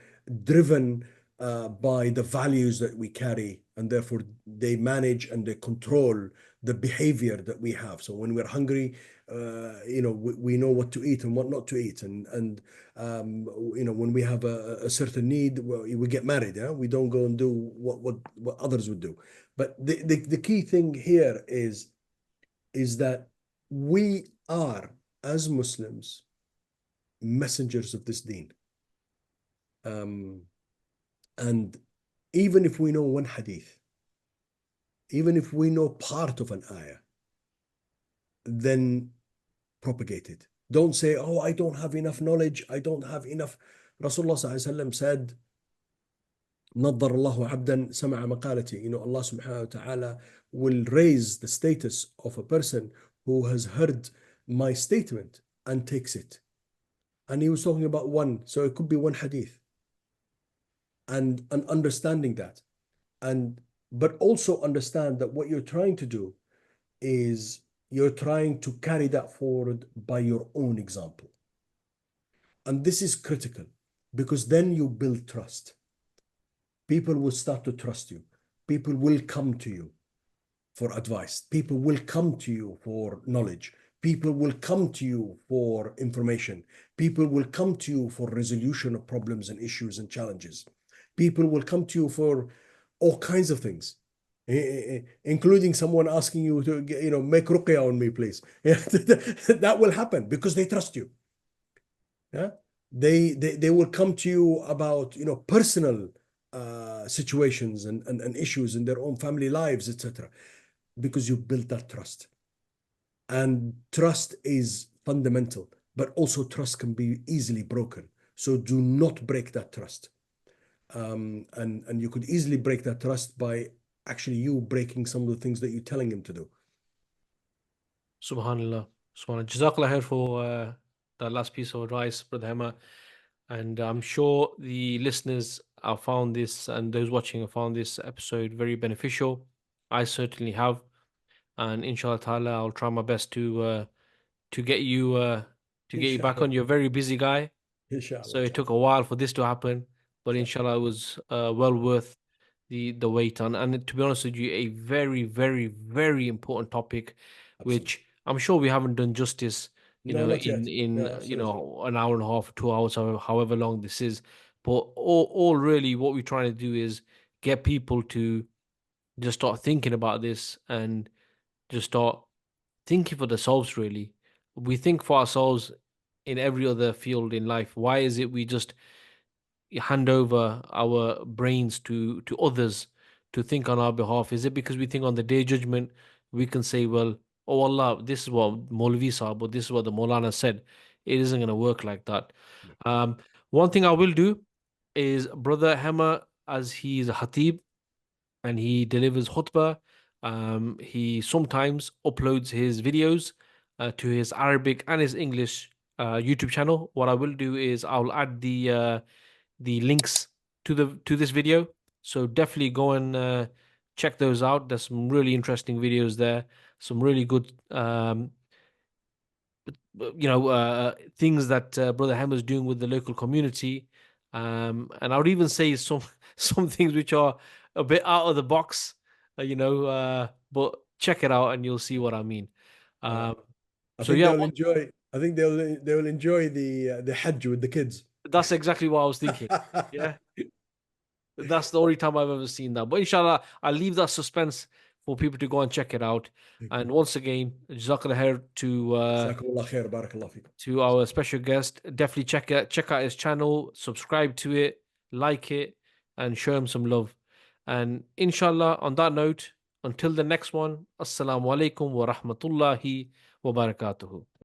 driven by the values that we carry, and therefore they manage and they control the behavior that we have. So when we're hungry, we know what to eat and what not to eat, and when we have a certain need, we get married. Yeah, we don't go and do what others would do. But the key thing here is that we are, as Muslims, messengers of this deen. And even if we know one hadith, even if we know part of an ayah, then propagate it. Don't say, oh, I don't have enough knowledge. I don't have enough. Rasulullah ﷺ said, نظر الله عبدا سمع مقالتي. Allah subhanahu wa ta'ala will raise the status of a person who has heard my statement and takes it. And he was talking about one, so it could be one hadith. And understanding that. But also understand that what you're trying to do is you're trying to carry that forward by your own example. And this is critical because then you build trust. People will start to trust you. People will come to you for advice. People will come to you for knowledge. People will come to you for information. People will come to you for resolution of problems and issues and challenges. People will come to you for all kinds of things, including someone asking you to, make ruqya on me, please. That will happen because they trust you. Yeah, they will come to you about personal situations and issues in their own family lives, etc., because you built that trust. And trust is fundamental, but also trust can be easily broken. So do not break that trust. And you could easily break that trust by actually you breaking some of the things that you're telling him to do. Subhanallah. Subhanallah. Jazakallah khair for that last piece of advice, Brother Hema. And I'm sure the listeners have found this, and those watching have found this episode very beneficial. I certainly have. And inshallah ta'ala, I'll try my best to get you back on. You're a very busy guy. Inshallah. So it took a while for this to happen, but inshallah it was well worth the wait on. And to be honest with you, a very, very, very important topic, which I'm sure we haven't done justice, No, not yet. in No, an hour and a half, 2 hours, however long this is. But all really what we're trying to do is get people to just start thinking about this and just start thinking for themselves, really. We think for ourselves in every other field in life. Why is it we just hand over our brains to others to think on our behalf? Is it because we think on the day judgment we can say, well, oh Allah, this is what Maulvi Sahib, or this is what the Maulana said? It isn't going to work like that. One thing I will do is Brother Hema, as he is a Khatib and he delivers khutbah, he sometimes uploads his videos to his Arabic and his English YouTube channel. What I will do is I'll add the links to this video, so definitely go and check those out. There's some really interesting videos there, some really good things that Brother Hammer's doing with the local community, and I would even say some some things which are a bit out of the box, but check it out and you'll see what I mean. I So think yeah, they'll enjoy. I think they will enjoy the Hajj with the kids. that's exactly what I was thinking. Yeah, that's the only time I've ever seen that. But inshallah, I'll leave that suspense for people to go and check it out. And once again, Jazakallah khair Jazakumullah khair, barakallah fikum. to our special guest. Definitely check out his channel, subscribe to it, like it, and show him some love. And inshallah, on that note, until the next one, Assalamu alaikum wa rahmatullahi wa barakatuhu.